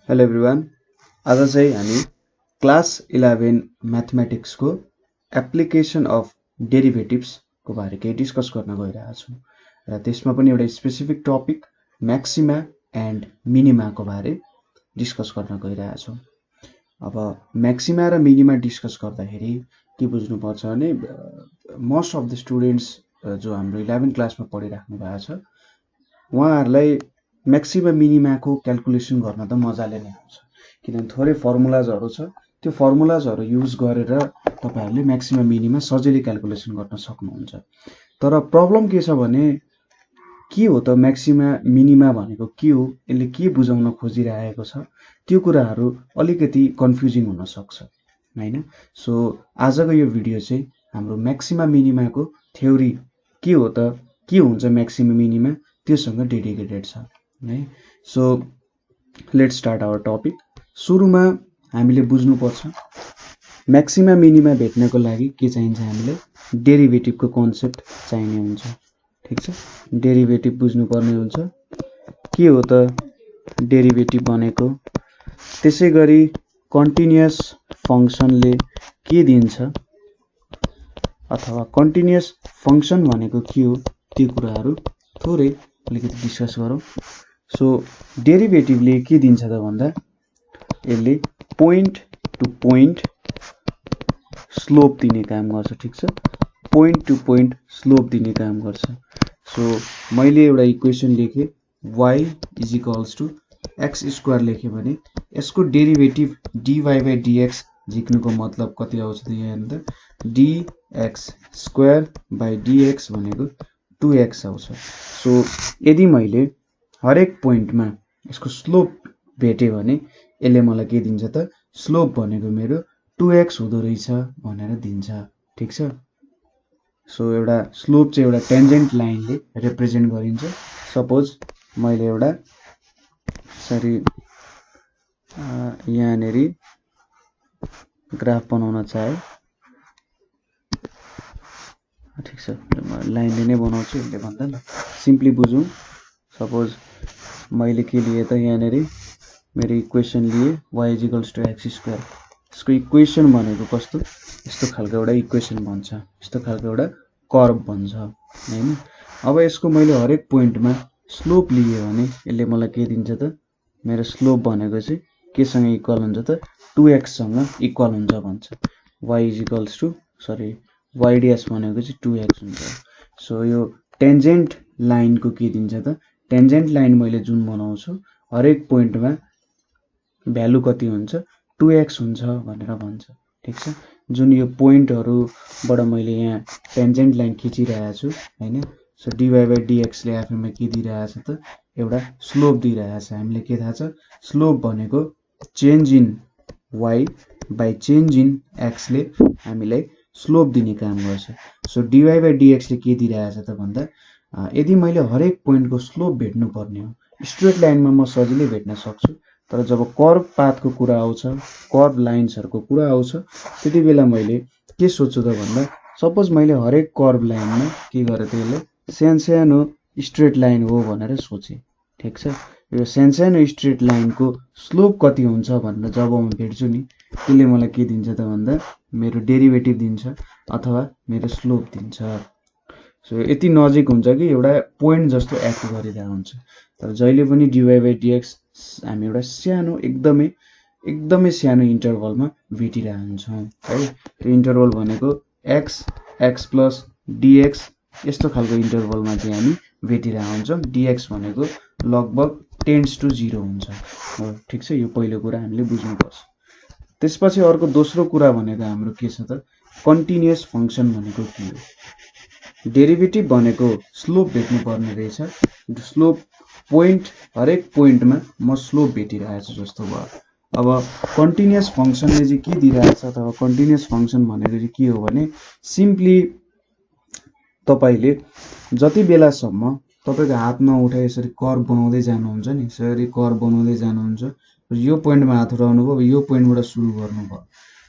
Hello everyone. आज चाहिँ हामी क्लास 11 मैथमेटिक्स को एप्लिकेसन अफ डेरिभेटिव्स को बारे केही डिस्कस गर्न गइरहेका छौं र त्यसमा पनि एउटा specific topic maxima and minima को बारे डिस्कस गर्न गइरहेका छौं। अब मैक्सिमा र मिनिमा डिस्कस गर्दाखेरि के बुझ्नुपर्छ भने मोस्ट अफ द स्टुडेन्ट्स जो हाम्रो 11 क्लासमा पढिराख्नु भएको छ उहाँहरुलाई मैक्सिमा मिनिमा को क्याल्कुलेसन गर्न त मजाले नै आउँछ, किनभने थोरै फर्मुलाजहरु छ। त्यो फर्मुलाजहरु युज गरेर तपाईहरुले मैक्सिमा मिनिमा सजिलै क्याल्कुलेसन गर्न सक्नुहुन्छ। तर प्रब्लम के छ भने के हो त मैक्सिमा मिनिमा भनेको के हो, यसले के बुझाउन खोजिरहेको छ, त्यो कुराहरु अलिकति कन्फ्युजिङ हुन सक्छ हैन। सो आजको यो भिडियो चाहिँ हाम्रो मैक्सिमा मिनिमा को थ्योरी के हो त, के हुन्छ मैक्सिमा मिनिमा, त्योसँग डेडिकेटेड छ है। So let's start our topic. सुरुमा हामीले बुझ्नु पर्छ मैक्सिमा मिनिमा भेट्नको लागि के चाहिन्छ, हामीले डेरिभेटिभ को कन्सेप्ट चाहिने हुन्छ। ठीक छ, डेरिभेटिभ बुझ्नु पर्ने हुन्छ। के हो त डेरिभेटिभ भनेको, त्यसैगरी कन्टिन्युअस फंक्सनले के दिन्छ अथवा कन्टिन्युअस फंक्सन भनेको के हो, त्यो कुराहरु थोरै अलिकति डिस्कस गरौँ। सो डेरिभेटिभले के दिन्छ त भन्दा यसले पोइन्ट टु पोइन्ट स्लोप दिने काम गर्छ। ठीक छ, पोइन्ट टु पोइन्ट स्लोप दिने काम गर्छ। सो मैले एउटा इक्वेसन लेखे y is equals to x square लेखे भने यसको डेरिभेटिभ dy बाइ dx झिक्नुको मतलब कति आउँछ त यहाँ हेर्नु त dx स्क्वायर बाइ dx भनेको 2x आउँछ। सो यदि मैले हरेक पोइन्टमा यसको स्लोप भेटे भने यसले मलाई के दिन्छ त, स्लोप भनेको मेरो 2x हुँदो रहेछ भनेर दिन्छ। ठीक छ, सो एउटा स्लोप चाहिँ एउटा टेन्जेन्ट लाइनले रिप्रेजेन्ट गरिन्छ। सपोज मैले एउटा सरी यहाँनेरि ग्राफ बनाउन चाहे, ठीक छ, लाइनले नै बनाउँछु यसले भन्दा ल सिम्पली बुझौँ। सपोज मैले के लिए त यहाँनेरि मेरो इक्वेसन लिए y is equals to x square. यसको इक्वेसन भनेको कस्तो, यस्तो खालको एउटा इक्वेसन बन्छ, यस्तो खालको एउटा कर्व बन्छ हैन। अब यसको मैले हरेक पोइन्टमा स्लोप लिए भने यसले मलाई के दिन्छ त, मेरो स्लोप भनेको चाहिँ केसँग इक्वल हुन्छ त, 2x सँग इक्वल हुन्छ भन्छ। y इज इक्वल्स टु सरी y ड्याश भनेको चाहिँ 2x हुन्छ। सो यो टेन्जेन्ट लाइनको के दिन्छ त, टेन्जेन्ट लाइन मैले जुन बनाउँछु हरेक पोइन्टमा भ्यालु कति हुन्छ, 2x हुन्छ भनेर भन्छ। ठीक छ, जुन यो पोइन्टहरुबाट मैले यहाँ टेन्जेन्ट लाइन खिचिरहेको छु हैन। सो dy बाइ dx ले आफैमा के दिइरहेछ त, एउटा स्लोप दिइरहेछ। हामीले के थाहा छ, स्लोप भनेको change in y by change in x ले हामीलाई स्लोप दिने काम गर्छ। सो dy बाइ dx ले के दिइरहेछ त भन्दा यदि मैले हरेक पोइन्टको स्लोप भेट्नु पर्ने हो, स्ट्रेट लाइनमा म सजिलै भेट्न सक्छु। तर जब कर्व पाथको कुरा आउँछ, कर्व लाइन्सहरुको कुरा आउँछ, त्यति बेला मैले के सोच्छु त भन्दा सपोज मैले हरेक कर्व लाइनमा के गरे त, यसले सानो स्ट्रेट लाइन हो भनेर सोचे। ठीक छ, यो सानो स्ट्रेट लाइनको स्लोप कति हुन्छ भनेर जब म भेट्छु नि, त्यसले मलाई के दिन्छ त भन्दा मेरो डेरिभेटिभ दिन्छ अथवा मेरो स्लोप दिन्छ। सो यति नजिक हुन्छ कि एउटा पोइन्ट जस्तो एक्ट गरिरहेको हुन्छ। तर जहिले पनि dy बाइ dx हामी एउटा सानो एकदमै सानो इन्टरभलमा भेटिरहेको हुन्छौँ है। त्यो इन्टरभल भनेको x प्लस dx यस्तो खालको इन्टरभलमा चाहिँ हामी भेटिरहेको हुन्छौँ। dx भनेको लगभग टेन्ड्स टु 0 हुन्छ। ठीक छ, यो पहिलो कुरा हामीले बुझ्नुपर्छ। त्यसपछि अर्को दोस्रो कुरा भनेको हाम्रो के छ त, कन्टिन्युअस फंक्सन भनेको के हो। डेरिभेटिभ भनेको स्लोप भेट्नु पर्ने रहेछ। स्लोप पोइन्ट हरेक पोइन्टमा म स्लोप भेटिरहेछु जस्तो भयो। अब कन्टिन्युअस फंक्सनले चाहिँ के दिइरहेछ अथवा कन्टिन्युअस फंक्सन भनेको चाहिँ के हो भने सिम्पली तपाईले जति बेलासम्म तपाईको हात नउठाए यसरी कर्व बनाउँदै जानुहुन्छ नि, यसरी कर्व बनाउँदै जानुहुन्छ, यो पोइन्टमा हात उठाउनु भयो, यो पोइन्टबाट सुरु गर्नुभयो,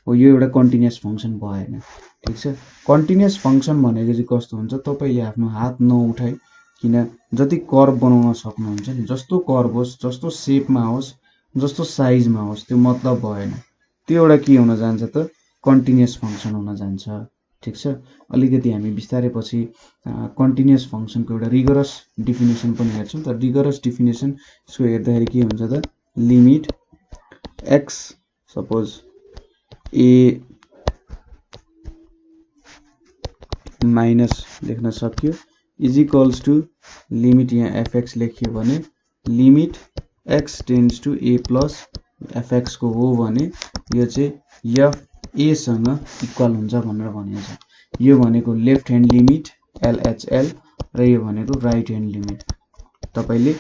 हो यो एउटा कन्टिन्युअस फंक्सन भएन। ठीक छ, कन्टिन्युअस फंक्सन भनेको चाहिँ कस्तो हुन्छ, तपाईले आफ्नो हात नउठाइ किन जति कर्व बनाउन सक्नुहुन्छ नि, जस्तो कर्व होस्, जस्तो शेपमा होस्, जस्तो साइजमा होस् त्यो मतलब भएन, त्यो एउटा के हुन जान्छ त कन्टिन्युअस फङ्सन हुन जान्छ। ठिक छ, अलिकति हामी बिस्तारै पछि कन्टिन्युअस फङ्सनको एउटा रिगरस डिफिनेसन पनि हेर्छौँ। त रिगरस डिफिनेसन यसको हेर्दाखेरि के हुन्छ त limit x suppose a minus लेख्न सक्यो इज इक्वल्स टु लिमिट यहाँ एफएक्स लेख्यो भने limit x tends to a plus f x को हो भने यो चाहिँ एफ ए सँग इक्वल हुन्छ भनेर भनिन्छ। यो भनेको लेफ्ट ह्यान्ड लिमिट एलएचएल र यो भनेको राइट ह्यान्ड लिमिट। तपाईले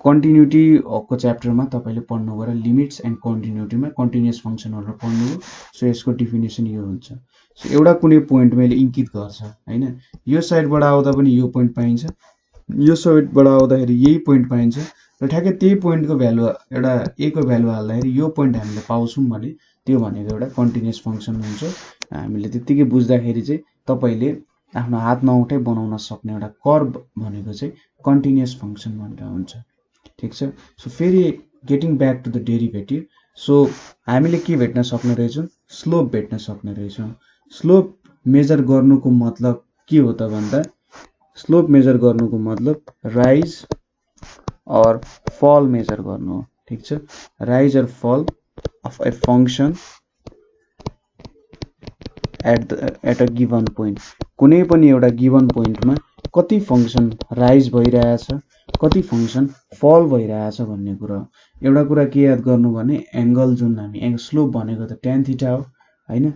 कन्टिन्युटी को च्याप्टरमा तपाईले पढ्नु गएर लिमिट्स एन्ड कन्टिन्युटीमा कन्टिन्युअस फङ्सनहरु पढ्नु। सो यसको डिफिनेसन यो हुन्छ। सो एउटा कुनै पोइन्ट मैले इन्कित गर्छ हैन, यो साइडबाट आउँदा पनि यो पोइन्ट पाइन्छ, यो साइडबाट आउँदाखेरि यही पोइन्ट पाइन्छ र ठ्याक्कै त्यही पोइन्टको भ्यालु एउटा ए को भ्यालु हाल्दाखेरि यो पोइन्ट हामीले पाउँछौं भने त्यो भनेको एउटा कन्टिन्युअस फङ्सन हुन्छ। हामीले त्यतिकै बुझ्दाखेरि चाहिँ तपाईले आफ्नो हात नउठै बनाउन सक्ने एउटा कर्व भनेको चाहिँ कन्टिन्युअस फङ्सन भनेर हुन्छ। ठीक छ, सो फेरि getting back to the derivative. So हामीले के भेट्न सक्ने रहेछौं, स्लोप भेट्न सक्ने रहेछौं। स्लोप मेजर गर्नुको मतलब के हो त भन्दा स्लोप मेजर गर्नुको मतलब राइज और फल मेजर गर्नु हो। ठीक छ, rise or fall of a function at a given point. कुनै पनि एउटा गिवन पोइन्टमा कति फंक्शन राइज भइरहेछ कति फंक्शन फल भइरहेछ भन्ने कुरा हो। एउटा कुरा के याद गर्नु भने एंगल जुन हामी स्लोप भनेको त tan थीटा हो हैन,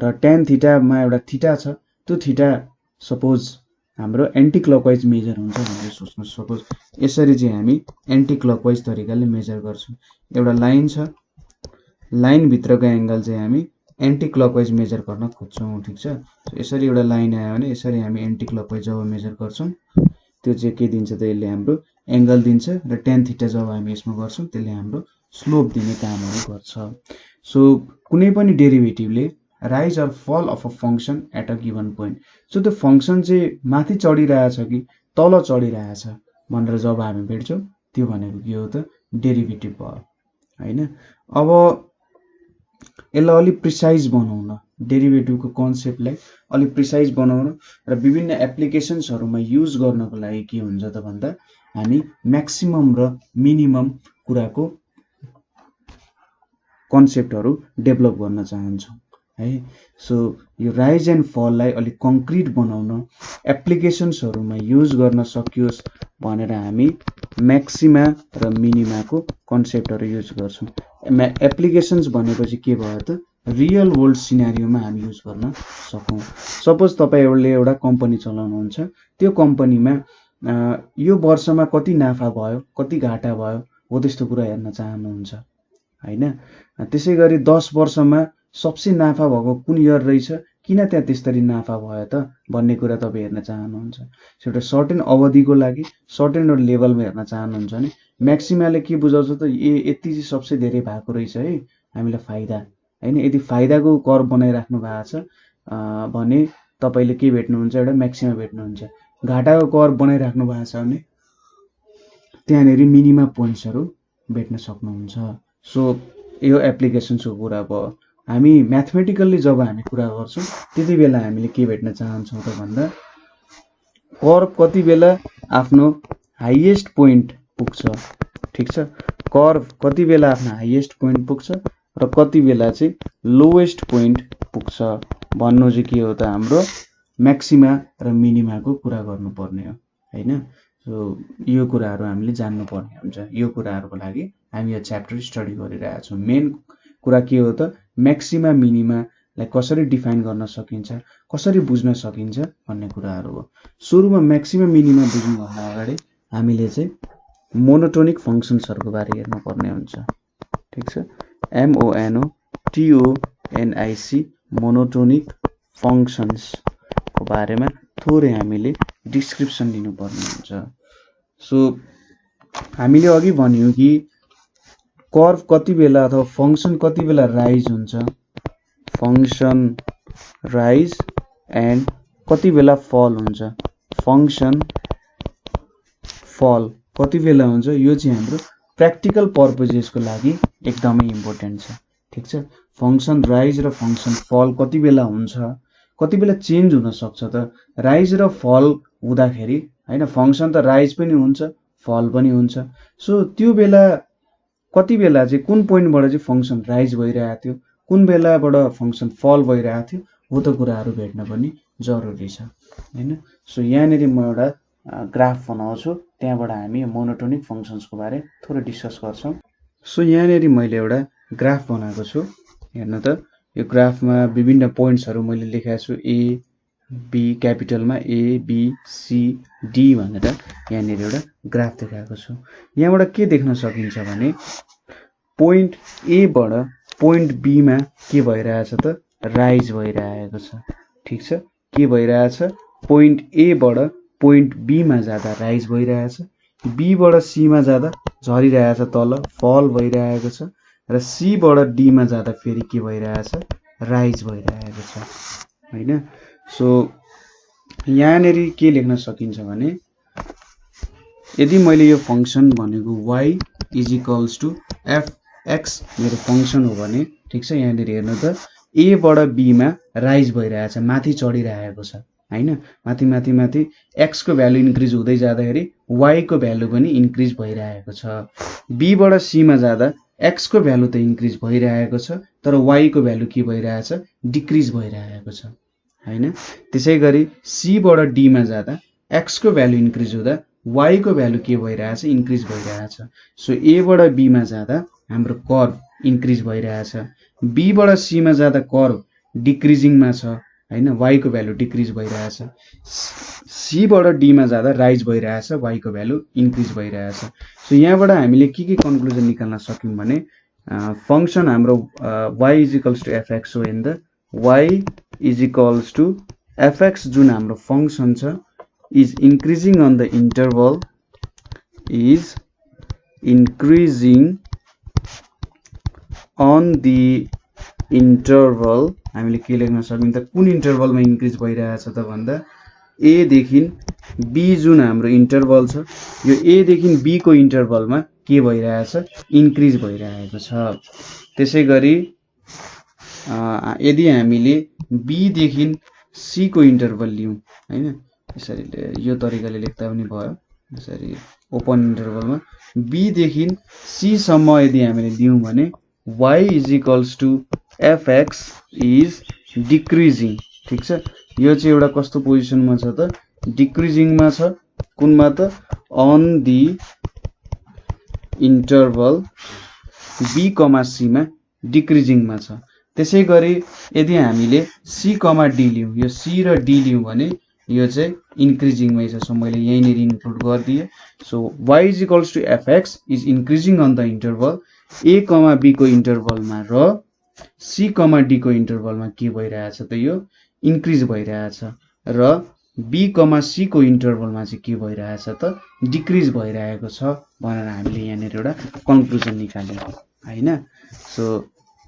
र tan थीटा मा एउटा थीटा छ, त्यो थीटा सपोज हाम्रो एन्टी क्लकवाइज मेजर हुन्छ भनेर सोच्नु। सपोज यसरी चाहिँ हामी एन्टी क्लकवाइज तरिकाले मेजर गर्छौं। एउटा लाइन छ, लाइन भित्रको एंगल चाहिँ हामी एन्टी क्लकवाइज मेजर गर्न खोज्छौं। ठीक छ, यसरी एउटा लाइन आयो भने यसरी हामी एन्टी क्लकवाइज जब मेजर गर्छौं त्यो चाहिँ के दिन्छ त यसले हाम्रो एंगल दिन्छ र tan थीटा जब हामी यसमा गर्छौं त्यसले हाम्रो स्लोप दिने कामहरु गर्छ। सो कुनै पनि डेरिभेटिभले rise or fall of a function at a given point. So त्यो फंक्शन चाहिँ माथि चढिरहेछ कि तल चढिरहेछ भनेर जब हामी भेट्छौं त्यो भनेको के हो त डेरिभेटिभ भयो हैन। अब यसलाई अलि प्रिसाइज बनाउन, डेरिभेटिभको कन्सेप्टलाई अलि प्रिसाइज बनाउन र विभिन्न एप्लिकेशन्सहरुमा युज गर्नको लागि के हुन्छ त भन्दा हामी म्याक्सिमम र मिनिमम कुराको कन्सेप्टहरु डेभलप गर्न चाहन्छौं है। सो यो राइज एन्ड फल लाई अलि कंक्रीट बनाउन एप्लिकेशन्सहरुमा युज गर्न सकियोस् भनेर हामी म्याक्सिमा र मिनिमाको कन्सेप्टहरु युज गर्छौं। एप्लिकेशन्स भनेपछि के भयो त रियल वर्ल्ड सिनारियोमा हामी युज गर्न सकौं। सपोज तपाईहरुले एउटा कम्पनी चलाउनुहुन्छ, त्यो कम्पनीमा यो वर्षमा कति नाफा भयो कति घाटा भयो हो त्यस्तो कुरा हेर्न चाहनुहुन्छ हैन। त्यसैगरी 10 वर्षमा सबसे नाफा भएको कुन इयर रहेछ, किन त्यहाँ त्यसरी नाफा भयो त भन्ने कुरा तपाई हेर्न चाहनुहुन्छ। एउटा सर्टेन अवधिको लागि सर्टेन लेभलमा हेर्न चाहनुहुन्छ भने म्याक्सिमाले के बुझाउँछ त यति चाहिँ सबसे धेरै भएको रहेछ है हामीलाई फाइदा हैन। यदि फाइदाको कर्व बनाइराख्नु भएको छ भने तपाईले के भेट्नुहुन्छ एउटा म्याक्सिमा भेट्नुहुन्छ। घाटाको कर्व बनाइराख्नु भएको छ भने त्यहाँनेरि मिनिमा पोइन्ट्सहरु भेट्न सक्नुहुन्छ। सो यो एप्लिकेशन्सको कुरा भयो। हामी म्याथमेटिकल्ली जब हामी कुरा गर्छौं त्यति बेला हामीले के भेट्न चाहन्छौं त भन्दा कर्व कति बेला आफ्नो हाईएस्ट पोइन्ट पुग्छ। ठीक छ, कर्व कति बेला आफ्नो हाईएस्ट पोइन्ट पुग्छ र कति बेला चाहिँ लोएस्ट पोइन्ट पुग्छ भन्नु चाहिँ के हो त हाम्रो म्याक्सिमा र मिनिमाको कुरा गर्नुपर्ने हो हैन। सो यो कुराहरु हामीले जान्नु पर्ने हुन्छ। यो कुराहरुको लागि हामी यो च्याप्टर स्टडी गरिरहेका छौं। मेन कुरा के हो त म्याक्सिमा मिनिमालाई कसरी डिफाइन गर्न सकिन्छ, कसरी बुझ्न सकिन्छ भन्ने कुराहरु हो। सुरुमा म्याक्सिमा मिनिमा बुझ्नु भन्दा अगाडि हामीले चाहिँ मोनोटोनिक फंक्शन्सहरुको बारे हेर्नु पर्ने हुन्छ। ठीक छ, MONOTONIC मोनोटोनिक फंक्शन्स को बारेमा थोरै हामीले डिस्क्रिप्सन दिनु पर्ने हुन्छ। सो हामीले अघि भन्यौ कि कर्व कति बेला अथवा फंक्शन कति बेला राइज हुन्छ, फंक्शन राइज एन्ड कति बेला फल हुन्छ, फंक्शन फल कति बेला हुन्छ, यो चाहिँ हाम्रो प्र्याक्टिकल पर्पजेसको लागि एकदमै इम्पोर्टेन्ट छ। ठिक छ, फङ्सन राइज र फङ्सन फल कति बेला हुन्छ, कति बेला चेन्ज हुन सक्छ त राइज र फल हुँदाखेरि हैन, फङ्सन त राइज पनि हुन्छ फल पनि हुन्छ। सो त्यो बेला कति बेला चाहिँ कुन पोइन्टबाट चाहिँ फङ्सन राइज भइरहेको थियो, कुन बेलाबाट फङ्सन फल भइरहेको थियो, हो त कुराहरू भेट्न पनि जरुरी छ हैन। सो यहाँनिर म एउटा ग्राफ बनाउँछु, त्यहाँबाट हामी मोनोटोनिक फङ्सन्सको बारे थोरै डिस्कस गर्छौँ। सो यहाँनिर मैले एउटा ग्राफ बनाएको छु, हेर्नु त यो ग्राफमा विभिन्न पोइन्ट्सहरू मैले लेखेको छु, ए बी क्यापिटलमा ए बी सी डी भनेर यहाँनिर एउटा ग्राफ देखाएको छु। यहाँबाट के देख्न सकिन्छ भने पोइन्ट ए बाट पोइन्ट बी मा के भइरहेछ त राइज भइरहेको छ। ठीक छ, के भइरहेछ, पोइन्ट ए बाट पोइन्ट बी मा जाँदा राइज भइरहेछ, बी बाट सी मा जाँदा झरिरहेछ तल फल भइरहेको छ, र सी बाट डी मा जाँदा फेरि के भइरहेछ राइज भइरहेको छ हैन। सो यहाँनिर के लेख्न सकिन्छ भने यदि मैले यो फङ्सन भनेको y is equals to f x मेरो फङ्सन हो भने, ठिक छ, यहाँनिर हेर्नु त ए बाट बी मा राइज भइरहेछ, माथि चढिरहेको छ हैन, माथि माथि माथि एक्स को भ्यालु इन्क्रिज हुँदै जाँदाखेरि y को भ्यालु पनि इन्क्रिज भइरहेको छ। बी बाट सी मा जाँदा एक्स को भ्यालु त इन्क्रिज भइरहेको छ, तर y को भ्यालु के भइरहेछ डिक्रिज भइरहेको छ हैन। त्यसै गरी सी बाट डी मा जाँदा एक्स को भ्यालु इन्क्रिज हुँदा y को भ्यालु के भइरहेछ इन्क्रिज भइरहेछ। सो ए बाट बी मा जाँदा हाम्रो कर्भ इन्क्रिज भइरहेछ, बी बाट सी मा जाँदा कर्भ डिक्रिजिङमा छ हैन, y को भ्यालु डिक्रिज भइरहेछ, सी बाट डी मा जाँदा राइज भइरहेछ, y को भ्यालु इन्क्रिज भइरहेछ। सो यहाँबाट हामीले के कन्क्लुजन निकाल्न सक्यौं भने फङ्सन हाम्रो y is equals to f x हो in the y is equals to f x जुन हाम्रो फङ्सन छ is increasing on the interval, is increasing on the interval। हामीले के लेख्न सकिन्छ त कुन इन्टरभलमा इन्क्रिज भइरहेछ त भन्दा ए देखि बी जुन हाम्रो इन्टरभल छ, यो ए देखि बी को इन्टरभलमा के भइरहेछ इन्क्रिज भइरहेको छ। त्यसै गरी यदि हामीले बी देखि सी को इन्टरभल लियौं हैन, यसरी यो तरिकाले लेख्दा पनि भयो, यसरी ओपन इन्टरभलमा बी देखि सी सम्म यदि हामीले लियौं भने y is equals to f x is decreasing. ठीक छ, यो चाहिँ एउटा कस्तो पोजिसनमा छ त डिक्रिजिङमा छ, कुनमा त on the interval b comma c मा डिक्रिजिङमा छ। त्यसै गरी यदि हामीले सी कमा डी लियौं, यो सी र डी लियौं भने यो चाहिँ इन्क्रिजिङमै छ। सो मैले यहीँनिर इन्क्लुड गरिदिएँ। So y is equals to f x is increasing on the interval a comma b को इन्टरभलमा र सी कमा डी को इन्टरभलमा के भइरहेछ त यो इन्क्रिज भइरहेछ, र बी कमा सी को इन्टरभलमा चाहिँ के भइरहेछ त डिक्रिज भइरहेको छ भनेर हामीले यहाँनिर एउटा कन्क्लुजन निकाल्यौं हैन। सो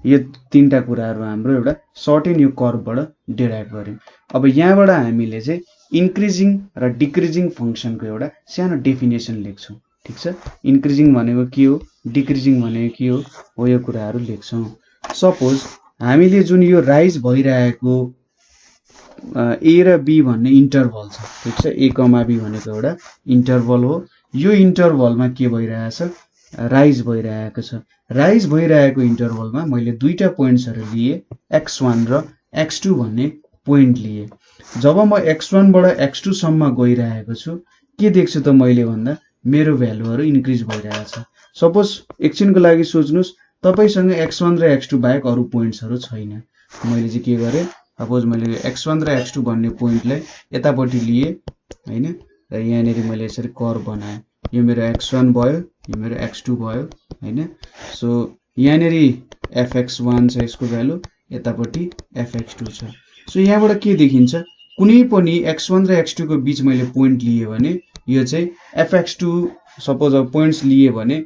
यो तीनटा कुराहरू हाम्रो एउटा सर्टेन यो कर्भबाट डिराइभ गर्यौं। अब यहाँबाट हामीले चाहिँ इन्क्रिजिङ र डिक्रिजिङ फङ्सनको एउटा सानो डेफिनेसन लेख्छौं। ठीक छ, इन्क्रिजिङ भनेको के हो, डिक्रिजिङ भनेको के हो यो कुराहरू लेख्छौं। सपोज हामीले जुन यो राइज भइरहेको ए र बी भन्ने इन्टरभल छ, ठीक छ, ए कमा बी भनेको एउटा इन्टरभल हो, यो इन्टरभलमा के भइरहेछ राइज भइरहेको छ। राइज भइरहेको इन्टरभलमा मैले दुईटा पोइन्ट्सहरू लिए, x1 र x2 भन्ने पोइन्ट लिए। जब म x1 बाट x2 सम्म गइरहेको छु के देख्छु त मैले भन्दा मेरो भ्यालुहरू इन्क्रिज भइरहेछ। सपोज एकछिनको लागि सोच्नुस् तपाईसँग x1 र x2 बाहेक अरु पोइन्ट्सहरू छैन। मैले चाहिँ के गरे, सपोज मैले x1 र x2 भन्ने पोइन्टलाई यतापट्टि लिए हैन, र यहाँनिर मैले यसरी कर्भ बनाए, यो मेरो x1 भयो, यो मेरो x2 भयो हैन। सो यहाँनिर fx1 छ यसको भ्यालु, यतापट्टि fx2 छ। सो यहाँबाट के देखिन्छ, कुनै पनि x1 र x2 को बीच मैले पोइन्ट लिए भने यो चाहिँ fx2 सपोज अब पोइन्ट्स लिए भने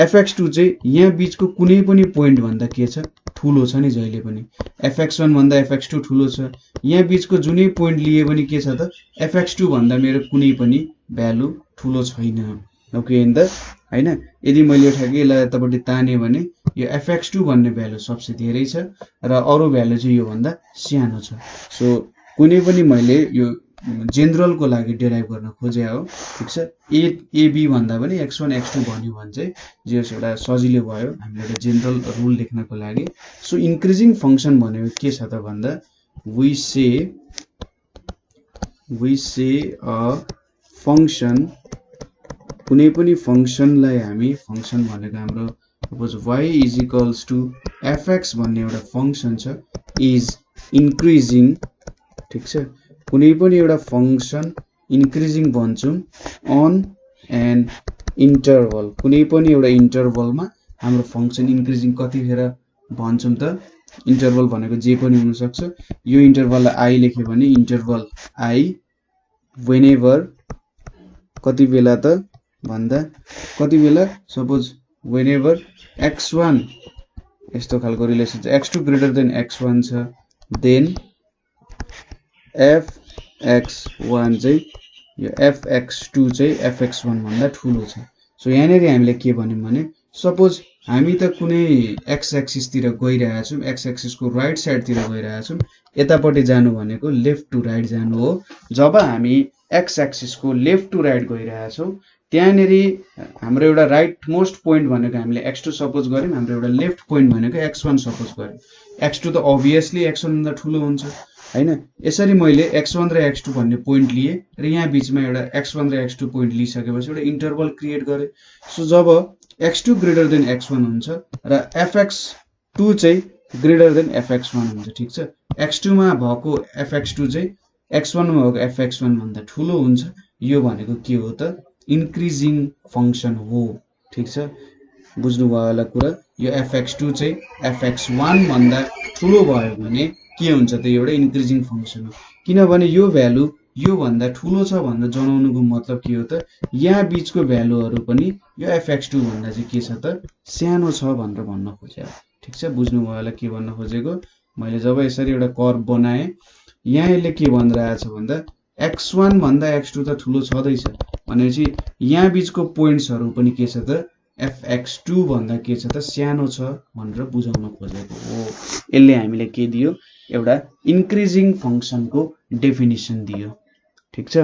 fx2 चाहिँ यहाँ बीचको कुनै पनि पोइन्ट भन्दा के छ ठुलो छ नि, जहिले पनि fx1 भन्दा fx2 ठुलो छ। यहाँ बीचको जुनै पोइन्ट लिए पनि के छ त fx2 भन्दा मेरो कुनै पनि भ्यालु ठुलो छैन ओके इन द हैन। यदि मैले ठ्याक्कै यसलाई यतापट्टि ताने भने यो fx2 भन्ने भ्यालु सबसे धेरै छ र अरु भ्यालु चाहिँ यो भन्दा सानो छ। सो कुनै पनि मैले यो जेनरलको लागि डेराइभ गर्न खोजे हो, ठीक छ। ab भन्दा पनि x1 x2 भन्यो भने चाहिँ जे एउटा सजिलो भयो हामीले एउटा जेनरल रुल लेख्नको लागि। सो इन्क्रिजिङ फंक्सन भनेको के छ त भन्दा we say a function, कुनै पनि फंक्सनलाई हामी फंक्सन भनेको हाम्रो suppose y is equals to fx भन्ने एउटा फंक्सन छ इज इन्क्रिजिङ, ठीक छ। कुनै पनि एउटा फंक्सन इन्क्रिजिङ भन्छौं अन एन इन्टरभल, कुनै पनि एउटा इन्टरभलमा हाम्रो फंक्सन इन्क्रिजिङ कतिखेर भन्छौं त, इन्टरभल भनेको जे पनि हुन सक्छ। यो इन्टरभललाई i लेख्यो भने इन्टरभल i whenever कति बेला त भन्दा कति बेला सपोज whenever x1 यस्तो खालको रिलेसन छ x2 ग्रेटर देन x1 छ देन fx1 चाहिँ यो fx2 चाहिँ fx1 भन्दा ठूलो छ। सो यहाँनेरि हामीले के भन्यौं भने सपोज हामी त कुनै x एक्सिस तिर गइरहेका छौं, x एक्सिस को राइट साइड तिर गइरहेका छौं, यतापट्टि जानु भनेको लेफ्ट टु राइट जानु हो। जब हामी x एक्सिस को लेफ्ट टु राइट गइरहेका छौं त्यहाँनेरि हाम्रो एउटा राइट मोस्ट पोइन्ट भनेको हामीले x2 सपोज गर्यौं, हाम्रो एउटा लेफ्ट पोइन्ट भनेको x1 सपोज गर्यौं। x2 त obviously x1 भन्दा ठूलो हुन्छ हैन। यसरी मैले x1 र x2 भन्ने पोइन्ट लिए र यहाँ बीचमा एउटा x1 र x2 पोइन्ट लिइसकेपछि एउटा इन्टरभल क्रिएट गरे। सो जब x2 ग्रेटर देन x1 हुन्छ र fx2 चाहिँ ग्रेटर देन fx1 हुन्छ, ठीक छ। x2 मा भएको fx2 चाहिँ x1 मा भएको fx1 भन्दा ठूलो हुन्छ। यो भनेको के हो त इन्क्रिजिङ फंक्सन हो, ठीक छ। बुझ्नु भयो होला कुरा। यो fx2 चाहिँ fx1 भन्दा ठूलो भयो भने के हुन्छ त एउटा इन्क्रिजिङ फंक्सन हो। किनभने यो भ्यालु यो भन्दा ठूलो छ भनेर जनाउनुको मतलब के हो त यहाँ बीचको भ्यालुहरु पनि यो fx2 भन्दा चाहिँ के छ त सानो छ भनेर भन्न खोजे, ठीक छ। बुझ्नु भयो होला के भन्न खोजेको। मैले जब यसरी एउटा कर्व बनाए यहाँ यसले के भनिरहेछ भन्दा x1 भन्दा x2 त ठूलो छदैछ भनेपछि यहाँ बीचको पोइन्ट्सहरु पनि के छ त fx2 भन्दा के छ त सानो छ भनेर बुझाउन खोजेको हो। यसले हामीले के दियो एउटा इन्क्रिजिङ फंक्सनको डेफिनिसन दियो, ठीक छ।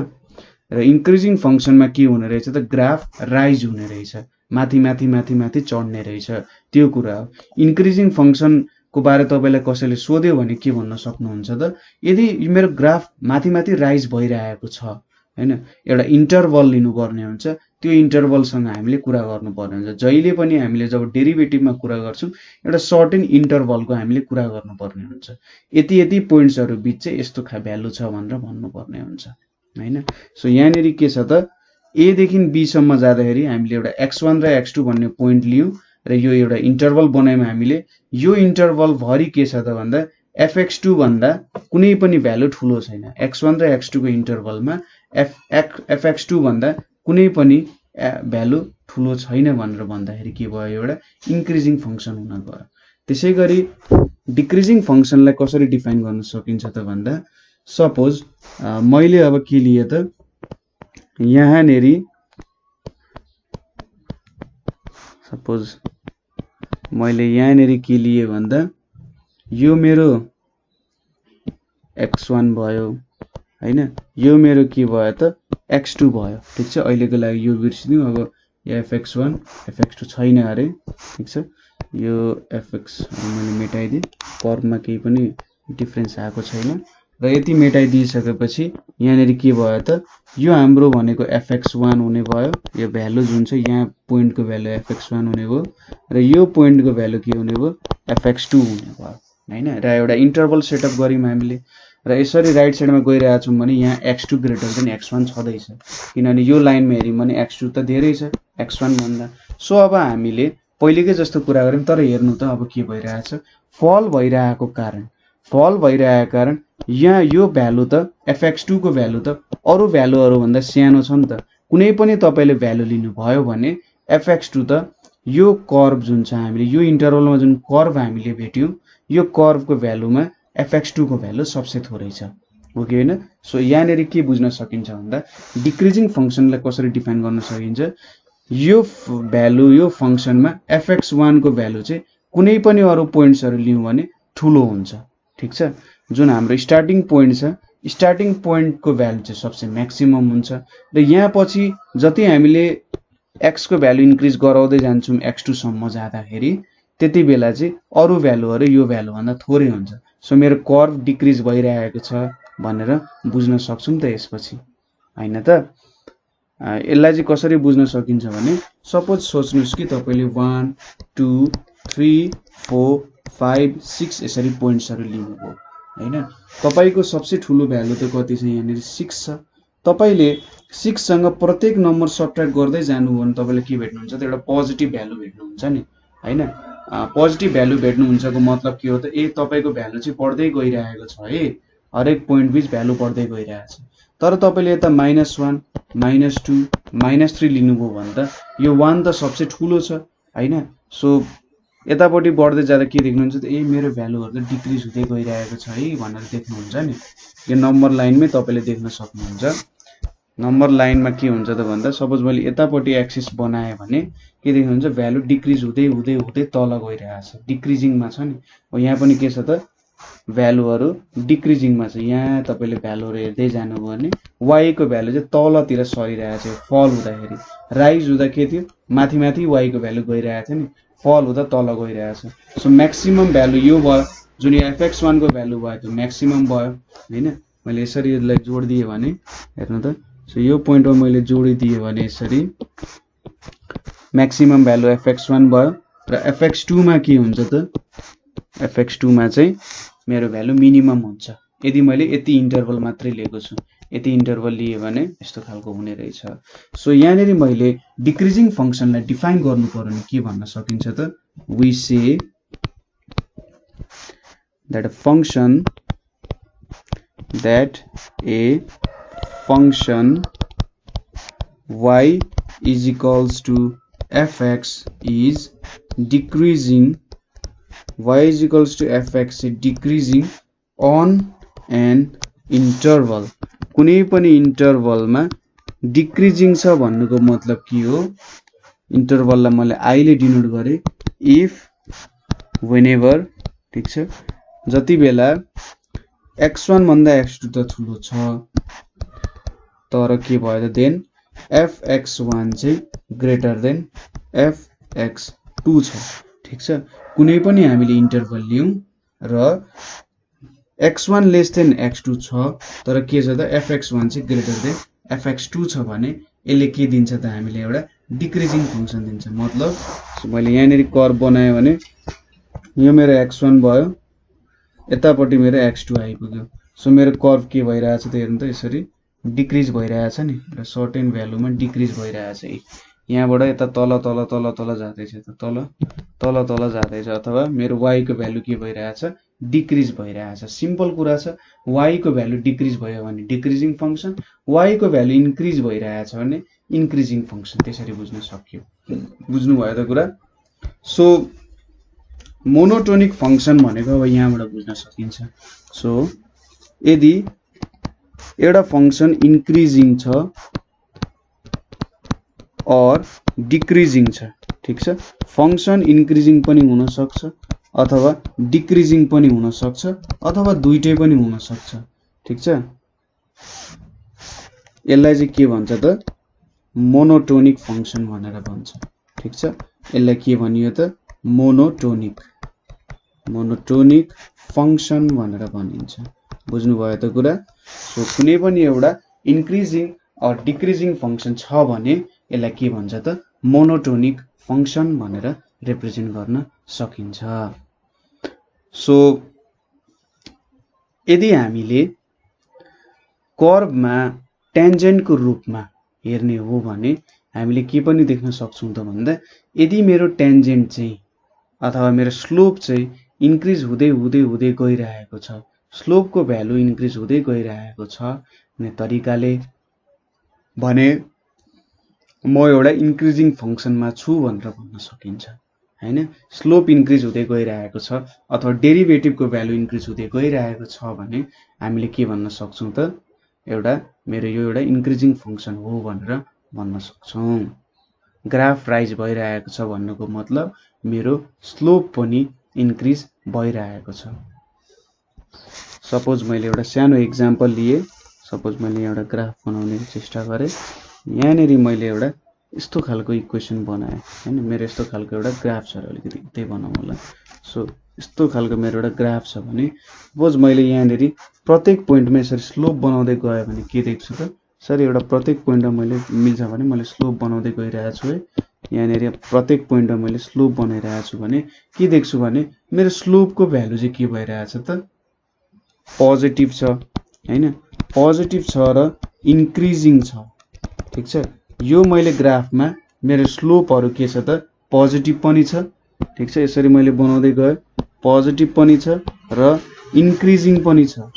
र इन्क्रिजिङ फंक्सनमा के हुने रहेछ त ग्राफ राइज हुने रहेछ, माथि माथि माथि माथि चढ्ने रहेछ, त्यो कुरा हो। इन्क्रिजिङ फंक्सनको बारे तपाईलाई कसैले सोध्यो भने के भन्न सक्नुहुन्छ त यदि मेरो ग्राफ माथि माथि राइज भइरहेको छ हैन, एउटा इन्टरभल लिनुपर्ने हुन्छ, त्यो इन्टरभलसँग हामीले कुरा गर्नुपर्ने हुन्छ। जहिले पनि हामीले जब डेरिभेटिभमा कुरा गर्छौं एउटा सर्टेन इन्टरभलको हामीले कुरा गर्नुपर्ने हुन्छ। यति यति पोइन्ट्सहरु बीच चाहिँ यस्तो भ्यालु छ भनेर भन्नुपर्ने हुन्छ हैन। सो यहाँनेरि के छ त a देखि b सम्म जाँदाखेरि हामीले एउटा x1 र x2 भन्ने पोइन्ट लियौ र यो एउटा इन्टरभल बनायौं हामीले। यो इन्टरभल भरि के छ त भन्दा fx2 भन्दा कुनै पनि भ्यालु ठूलो छैन। x1 र x2 को इन्टरभलमा fx2 भन्दा कुनै पनि भ्यालु ठूलो छैन भनेर भन्दाखेरि के भयो एउटा इन्क्रिजिङ फंक्सन हुन गयो। त्यसैगरी डिक्रिजिङ फंक्सनलाई कसरी डिफाइन गर्न सकिन्छ त भन्दा सपोज मैले अब के लिए त यहाँनेरि सपोज मैले यहाँनेरि के लिए भन्दा यो मेरो x1 भयो हैन, यो मेरो के भयो त x2 भयो, ठीक छ। अहिलेको लागि यो बिर्सिदिउँ। अब यो fx1 fx2 छैन अरे, ठीक छ। यो fx मैले मेटाइदिए, कर्वमा केही पनि डिफरेन्स आएको छैन र यति मेटाइदिइसकेपछि यहाँनेरि के भयो त यो हाम्रो भनेको fx1 हुने भयो। यो भ्यालु जुन छ यहाँ पोइन्टको भ्यालु fx1 हुने भयो र यो पोइन्टको भ्यालु के हुने भयो fx2 हुने भयो हैन। र एउटा इन्टरभल सेटअप गर्यौं हामीले र यसरी राइट साइडमा गइरहेका छौं भने यहाँ x2 ग्रेटर देन x1 छदैछ, किनभने यो लाइनमा हेर्यौं भने x2 त धेरै छ x1 भन्दा। सो अब हामीले पहिलेकै जस्तो कुरा गर्यौं, तर हेर्नु त अब के भइरहेछ फल भइरहेको कारण यहाँ यो भ्यालु त fx2 को भ्यालु त अरु भ्यालुहरु भन्दा सानो छ नि त। कुनै पनि तपाईले भ्यालु लिनु भयो भने fx2 त यो कर्व जुन छ हामीले यो इन्टरभलमा जुन कर्व हामीले भेट्यौं यो कर्वको भ्यालुमा fx2 को भ्यालु सबसे थोरै छ, हो कि हैन। सो यहाँनेरि के बुझ्न सकिन्छ भन्दा डिक्रिजिङ फंक्सनलाई कसरी डिफाइन गर्न सकिन्छ यो भ्यालु यो फंक्सनमा fx1 को भ्यालु चाहिँ कुनै पनि अरु पोइन्ट्सहरु लियौं भने ठूलो हुन्छ ठीक छ जुन हाम्रो स्टार्टिङ पोइन्ट छ स्टार्टिङ पोइन्ट को भ्यालु चाहिँ सबसे म्याक्सिमम हुन्छ र यहाँ पछि जति हामीले x को भ्यालु इन्क्रिज गराउँदै जान्छौं x2 सम्म जाँदाखेरि त्यति बेला चाहिँ अरु भ्यालुहरु यो भ्यालु भन्दा थोरै हुन्छ सो मेरो कर्भ डिक्रिज भइरहेको छ भनेर बुझ्न सक्छौं त यसपछि हैन त यसलाई चाहिँ कसरी बुझ्न सकिन्छ भने सपोज सोच्नुस् कि तपाईले 1 2 3 4 5 6 यसरी पोइन्ट्सहरु लिनुभयो हैन तपाईको सबसे ठूलो भ्यालु त कति छ यहाँ 6 छ तपाईले 6 सँग प्रत्येक नम्बर सबट्र्याक्ट गर्दै जानु हो भने तपाईले के भेट्नुहुन्छ त एउटा पोजिटिभ भ्यालु भेट्नुहुन्छ नि हैन पोजिटिभ भ्यालु भेट्नुहुन्छको मतलब के हो त ए तपाईको भ्यालु चाहिँ बढ्दै गइरहेको छ है हरेक पोइन्ट बीच भ्यालु बढ्दै गइरहेछ तर तपाईले यता -1 -2 -3 लिनुभयो भने त यो 1 त सबसे ठूलो छ हैन सो यतापटि बढ्दै जाँदा के देख्नुहुन्छ त ए मेरो भ्यालुहरु त डिक्रिज हुँदै गइरहेको छ है भनेर देख्नुहुन्छ नि यो नम्बर लाइनमै तपाईले देख्न सक्नुहुन्छ नम्बर लाइनमा के हुन्छ त भन्दा सपोज मैले यतापटि एक्सिस बनाए भने के देख्नुहुन्छ भ्यालु डिक्रिज हुँदै हुँदै हुँदै तल गइरहेछ डिक्रिजिङमा छ नि हो यहाँ पनि के छ त भ्यालुहरु डिक्रिजिङमा छ यहाँ तपाईले भ्यालुहरु हेर्दै जानुभयो भने y को भ्यालु चाहिँ तलतिर सरिरहेछ फल हुँदाखेरि राइज हुँदा के थियो माथि माथि y को भ्यालु गइरहेछ नि फल हुँदा तल गइरहेछ सो म्याक्सिमम भ्यालु यो भयो जुन fx1 को भ्यालु भयो त्यो म्याक्सिमम भयो हैन मैले यसरी यसलाई जोड दिए भने हेर्नु त सो यो पोइन्टमा मैले जोडिदिए भने यसरी म्याक्सिमम भ्यालु fx1 भयो र fx2 मा के हुन्छ त fx2 मा चाहिँ मेरो भ्यालु मिनिमम हुन्छ यदि मैले यति इन्टरभल मात्रै लिएको छु यति इन्टरभल लिए भने यस्तो खालको हुने रहेछ सो यहाँनेरि मैले डिक्रिजिङ फंक्सनलाई डिफाइन गर्नु पर्यो नि के भन्न सकिन्छ त we say that a function that a function y is equals to fx is decreasing y is equals to fx is decreasing on an interval कुनै पनि इन्टरभलमा डिक्रिजिङ छ भन्नुको मतलब के हो इन्टरभललाई मैले i ले डिनोट गरे इफ whenever ठीक छ जति बेला x1 भन्दा x2 त ठूलो छ तर के भयो त देन fx1 चाहिँ ग्रेटर देन fx2 छ ठीक छ कुनै पनि हामीले इन्टरभल लियौं र x1 लेस देन x2 छ तर के छ त fx1 चाहिँ ग्रेटर देन fx2 छ भने यसले के दिन्छ त हामीले एउटा डिक्रिजिङ फंक्सन दिन्छ मतलब मैले यहाँनेरि कर्भ बनाए भने यो मेरो x1 भयो यतापटि मेरो x2 आइपुग्यो सो मेरो कर्भ के भइरहेछ त हेर्नु त यसरी डिक्रिज भइरहेछ नि र सर्टेन भ्यालुमा डिक्रिज भइरहेछ यहाँबाट यता तल तल तल तल जाँदै छ त तल तल तल जाँदै छ अथवा मेरो y को भ्यालु के भइरहेछ डिक्रिज भइरहेछ सिम्पल कुरा छ y को भ्यालु डिक्रिज भयो भने डिक्रिजिङ फंक्सन y को भ्यालु इन्क्रिज भइरहेछ भने इन्क्रिजिङ फंक्सन त्यसरी बुझ्न सकियो बुझ्नु भयो त कुरा सो मोनोटोनिक फंक्सन भनेको अब यहाँबाट बुझ्न सकिन्छ सो यदि एउटा फंक्सन इन्क्रिजिङ छ और डिक्रिजिङ छ ठीक छ फंक्सन इन्क्रिजिङ पनि हुन सक्छ अथवा डिक्रिजिङ पनि हुन सक्छ अथवा दुईटै पनि हुन सक्छ ठीक छ यसलाई चाहिँ के भन्छ त मोनोटोनिक फंक्सन भनेर भन्छ ठीक छ यसलाई के भनियो त मोनोटोनिक फंक्सन भनेर भनिन्छ बुझ्नु भयो त कुरा सो कुनै पनि एउटा इन्क्रिजिङ और डिक्रिजिङ फंक्सन छ भने यसलाई के भन्छ त मोनोटोनिक फंक्सन भनेर रिप्रेजेन्ट गर्न सकिन्छ सो यदि हामीले कर्भमा टेन्जेन्टको रूपमा हेर्ने हो भने हामीले के पनि देख्न सक्छौं त भन्दा यदि मेरो टेन्जेन्ट चाहिँ अथवा मेरो स्लोप चाहिँ इन्क्रिज हुँदै हुँदै हुँदै गइरहेको छ स्लोपको भ्यालु इन्क्रिज हुँदै गइरहेको छ भन्ने तरिकाले भने म एउटा इन्क्रिजिङ फंक्सनमा छु भनेर भन्न सकिन्छ हैन स्लोप इन्क्रिज हुँदै गइरहेको छ अथवा डेरिभेटिभको भ्यालु इन्क्रिज हुँदै गइरहेको छ भने हामीले के भन्न सक्छौं त एउटा मेरो यो एउटा इन्क्रिजिङ फंक्सन हो भनेर भन्न सक्छौं ग्राफ राइज भइरहेको छ भन्नुको मतलब मेरो स्लोप पनि इन्क्रिज भइरहेको छ। सपोज मैले एउटा सानो एक्जाम्पल लिए, सपोज मैले एउटा ग्राफ बनाउने चेष्टा गरेँ। यहाँनिर मैले एउटा यस्तो खालको इक्वेसन बनाएँ हैन, मेरो यस्तो खालको एउटा ग्राफ छ, अलिकति त्यही बनाऊँ होला। सो यस्तो खालको मेरो एउटा ग्राफ छ भने सपोज मैले यहाँनिर प्रत्येक पोइन्टमा यसरी स्लोप बनाउँदै गएँ भने के देख्छु त, सरी एउटा प्रत्येक पोइन्टमा मैले मिल्छ भने मैले स्लोप बनाउँदै गइरहेको छु है। यहाँनिर प्रत्येक पोइन्टमा मैले स्लोप बनाइरहेको छु भने के देख्छु भने मेरो स्लोपको भ्यालु चाहिँ के भइरहेछ त, पोजिटिभ छ हैन, पोजिटिभ छ र इन्क्रिजिङ छ। ठीक छ, यो मैले ग्राफमा मेरो स्लोपहरु के छ त, पोजिटिभ पनि छ। ठीक छ, यसरी मैले बनाउँदै गए पोजिटिभ पनि छ र इन्क्रिजिङ पनि छ।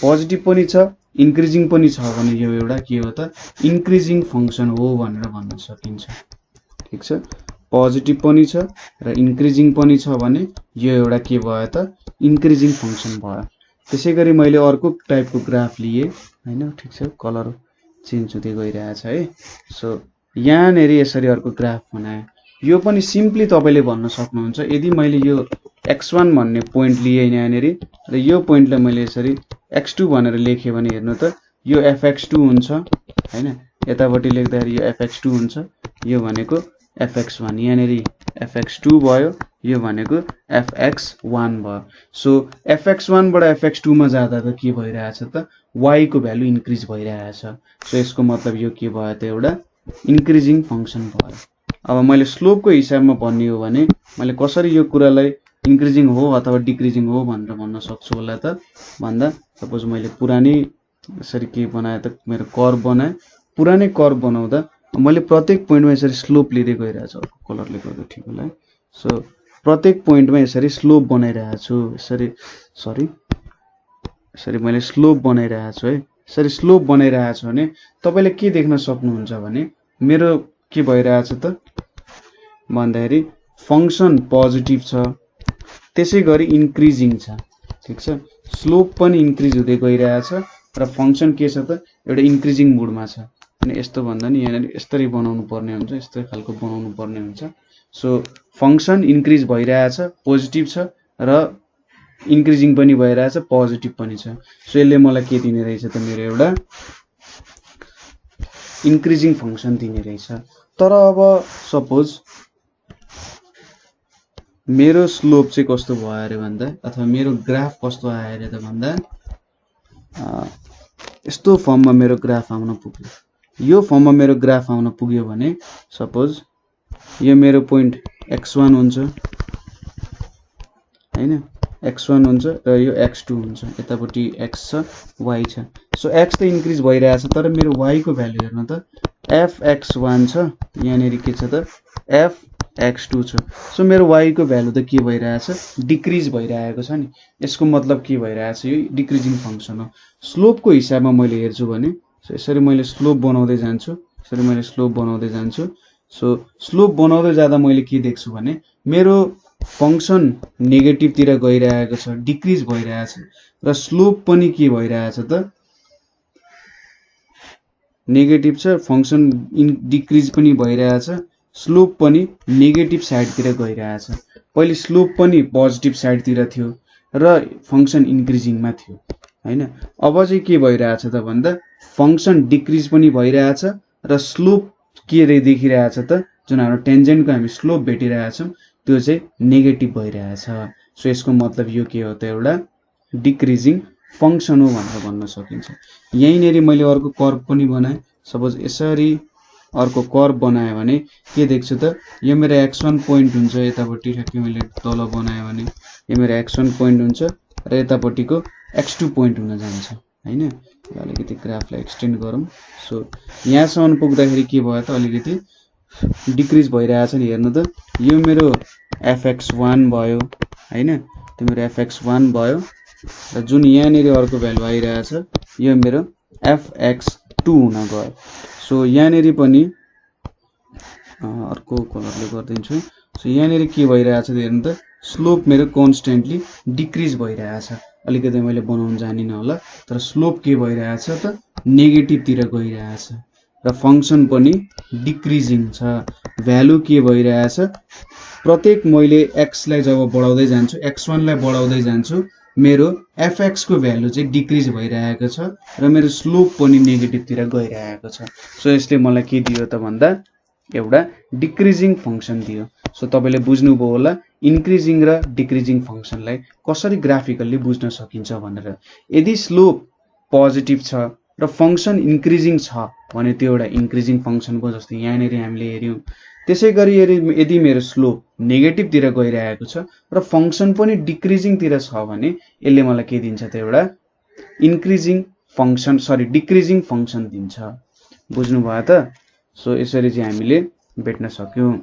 पोजिटिभ पनि छ इन्क्रिजिङ पनि छ भने यो एउटा के हो त, इन्क्रिजिङ फंक्सन हो भनेर भन्न सकिन्छ। ठीक छ, पोजिटिभ पनि छ र इन्क्रिजिङ पनि छ भने यो एउटा के भयो त, इन्क्रिजिङ फंक्सन भयो। त्यसैगरी मैले अर्को टाइपको ग्राफ लिए हैन। ठीक छ, कलर चेन्ज हुँदै गइरहेछ है। सो यहाँनेरि यसरी अर्को ग्राफ बनाए, यो पनि सिम्पली तपाईले भन्न सक्नुहुन्छ, यदि मैले यो x1 भन्ने पोइन्ट लिए यहाँनेरि र यो पोइन्टलाई मैले यसरी x2 भनेर लेखे भने हेर्नु त यो fx2 हुन्छ हैन, यतापट्टि लेख्दाखेरि यो fx2 हुन्छ, यो भनेको fx1, यहाँनेरि fx2 भयो, यो भनेको fx1 भयो। सो fx1 बाट fx2 मा जाँदा त के भइरहेछ त, y को भ्यालु इन्क्रिज भइरहेछ। सो यसको मतलब यो के भयो त, एउटा इन्क्रिजिङ फंक्सन भयो। अब मैले स्लोपको हिसाबमा भन्ने हो भने मैले कसरी यो कुरालाई इन्क्रिजिङ हो अथवा डिक्रिजिङ हो भनेर भन्न सक्छु होला त भन्दा, सपोज मैले पुरानै यसरी के बनाए त, मेरो कर्व बनाए, पुरानै कर्व बनाउँदा मैले प्रत्येक पोइन्टमा यसरी स्लोप लिँदै गइरहेछ, अर्को कलरले गर्दा ठिक होला है। सो प्रत्येक पोइन्टमा यसरी स्लोप बनाइरहेको छु, यसरी मैले स्लोप बनाइरहेको छु है। यसरी स्लोप बनाइरहेको छु भने तपाईले के देख्न सक्नुहुन्छ भने मेरो के भइरहेछ त भन्दाखेरि फंक्सन पोजिटिभ छ, त्यसैगरी इन्क्रिजिङ छ। ठीक छ, स्लोप पनि इन्क्रिज हुँदै गइरहेछ र फंक्सन के छ त, एउटा इन्क्रिजिङ मोडमा छ। अनि यस्तो भन्दा नि यहाँ यसरी बनाउनु पर्ने हुन्छ, यस्तै खालको बनाउनु पर्ने हुन्छ। सो फंक्सन इन्क्रिज भइरहेछ, पोजिटिभ छ र इन्क्रिजिङ पनि भइरहेछ, पोजिटिभ पनि छ। सो यसले मलाई के दिने रहेछ त, मेरो एउटा इन्क्रिजिङ फंक्सन दिने रहेछ। तर अब सपोज मेरो स्लोप चाहिँ कस्तो भयो अरे भन्दा, अथवा मेरो ग्राफ कस्तो आयो अरे त भन्दा, यस्तो फर्ममा मेरो ग्राफ आउन पुग्यो। यो फर्ममा मेरो ग्राफ आउन पुग्यो भने सपोज यो मेरो पोइन्ट x1 हुन्छ हैन, x1 हुन्छ र यो x2 हुन्छ, यतापट्टि x छ y छ। सो x त इन्क्रिज भइरहेछ तर मेरो y को भ्यालु हेर्नु त, fx1 छ, यहाँनेरि के छ त, fx2 छ। सो मेरो y को भ्यालु त के भइरहेछ, डिक्रिज भइरहेको छ नि। यसको मतलब के भइरहेछ, यो डिक्रिजिङ फंक्सन हो। स्लोपको हिसाबमा मैले हेर्छु भने यसरी मैले स्लोप बनाउँदै जान्छु, यसरी मैले स्लोप बनाउँदै जान्छु। सो स्लोप बनाउँदै जाँदा मैले के देख्छु भने मेरो फंक्सन नेगेटिभ तिर गइरहेको छ, डिक्रिज भइरहेछ र स्लोप पनि के भइरहेछ त, नेगेटिभ छ, फंक्सन डिक्रिज पनि भइरहेछ, स्लोप पनि नेगेटिभ साइड तिर गइरहेछ। पहिले स्लोप पनि पोजिटिभ साइड तिर थियो र फंक्सन इन्क्रिजिङमा थियो हैन। अब चाहिँ के भइरहेछ त भन्दा, फंक्सन डिक्रिज पनि भइरहेछ र स्लोप के रे देखिरहेछ त, जुन हाम्रो टेन्जेन्टको हामी स्लोप भेटिरहेछौं त्यो चाहिँ नेगेटिभ भइरहेछ। सो यसको मतलब यो के हो त, एउटा डिक्रिजिङ फंक्सन हो भनेर भन्न सकिन्छ। यहीँनेरि मैले अर्को कर्व पनि बनाए, सपोज यसरी अर्को कर्व बनाए भने के देख्छु त, यो मेरो x1 पोइन्ट हुन्छ, यतापट्टि ठ्याक्कै मैले तल बनाए भने यो मेरो x1 पोइन्ट हुन्छ र यतापट्टिको x2 पोइन्ट हुन जान्छ हैन। अलिकति ग्राफलाई एक्सटेन्ड गरौँ। सो यहाँसम्म पुग्दाखेरि के भयो त, अलिकति डिक्रिज भइरहेछ नि, हेर्नु त यो मेरो fx1 भयो हैन, त्यो मेरो fx1 भयो र जुन यहाँनेरि अर्को भ्यालु आइरहेछ यो मेरो fx2 हुन गयो। सो यहाँनेरि पनि अर्को कलरले गर्दिन्छु। सो यहाँनेरि के भइरहेछ हेर्नु त, स्लोप मेरो कन्स्टेन्टली डिक्रिज भइरहेछ। अलिकति मैले बनाउन जानिन होला, तर स्लोप के भइरहेछ त, नेगेटिभ तिर गइरहेछ। र फंक्सन पनि डिक्रिजिङ छ। भ्यालु के भइरहेछ, प्रत्येक मैले x लाई जब बढाउँदै जान्छु, x1 लाई बढाउँदै जान्छु, मेरो fx को भ्यालु चाहिँ डिक्रिज भइरहेको छ र मेरो स्लोप पनि नेगेटिभ तिर गइरहेको छ। सो यसले मलाई के दियो त भन्दा एउटा डिक्रिजिङ फंक्सन दियो। सो तपाईले बुझ्नुभयो होला इन्क्रिजिङ र डिक्रिजिङ फंक्सनलाई कसरी ग्राफिकल्ली बुझ्न सकिन्छ भनेर। यदि स्लोप पोजिटिभ छ र फंक्सन इन्क्रिजिङ छ भने त्यो एउटा इन्क्रिजिङ फंक्सन भयो, जस्तै यहाँनेरि हामीले हेर्यौं। त्यसैगरी यदि मेरो स्लोप नेगेटिभ तिर गइरहेको छ र फंक्सन पनि डिक्रिजिङ तिर छ भने यसले मलाई के दिन्छ त एउटा इन्क्रिजिङ फंक्सन डिक्रिजिङ फंक्सन दिन्छ। बुझ्नु भयो त? सो यसरी चाहिँ हामीले भेट्न सक्यौं।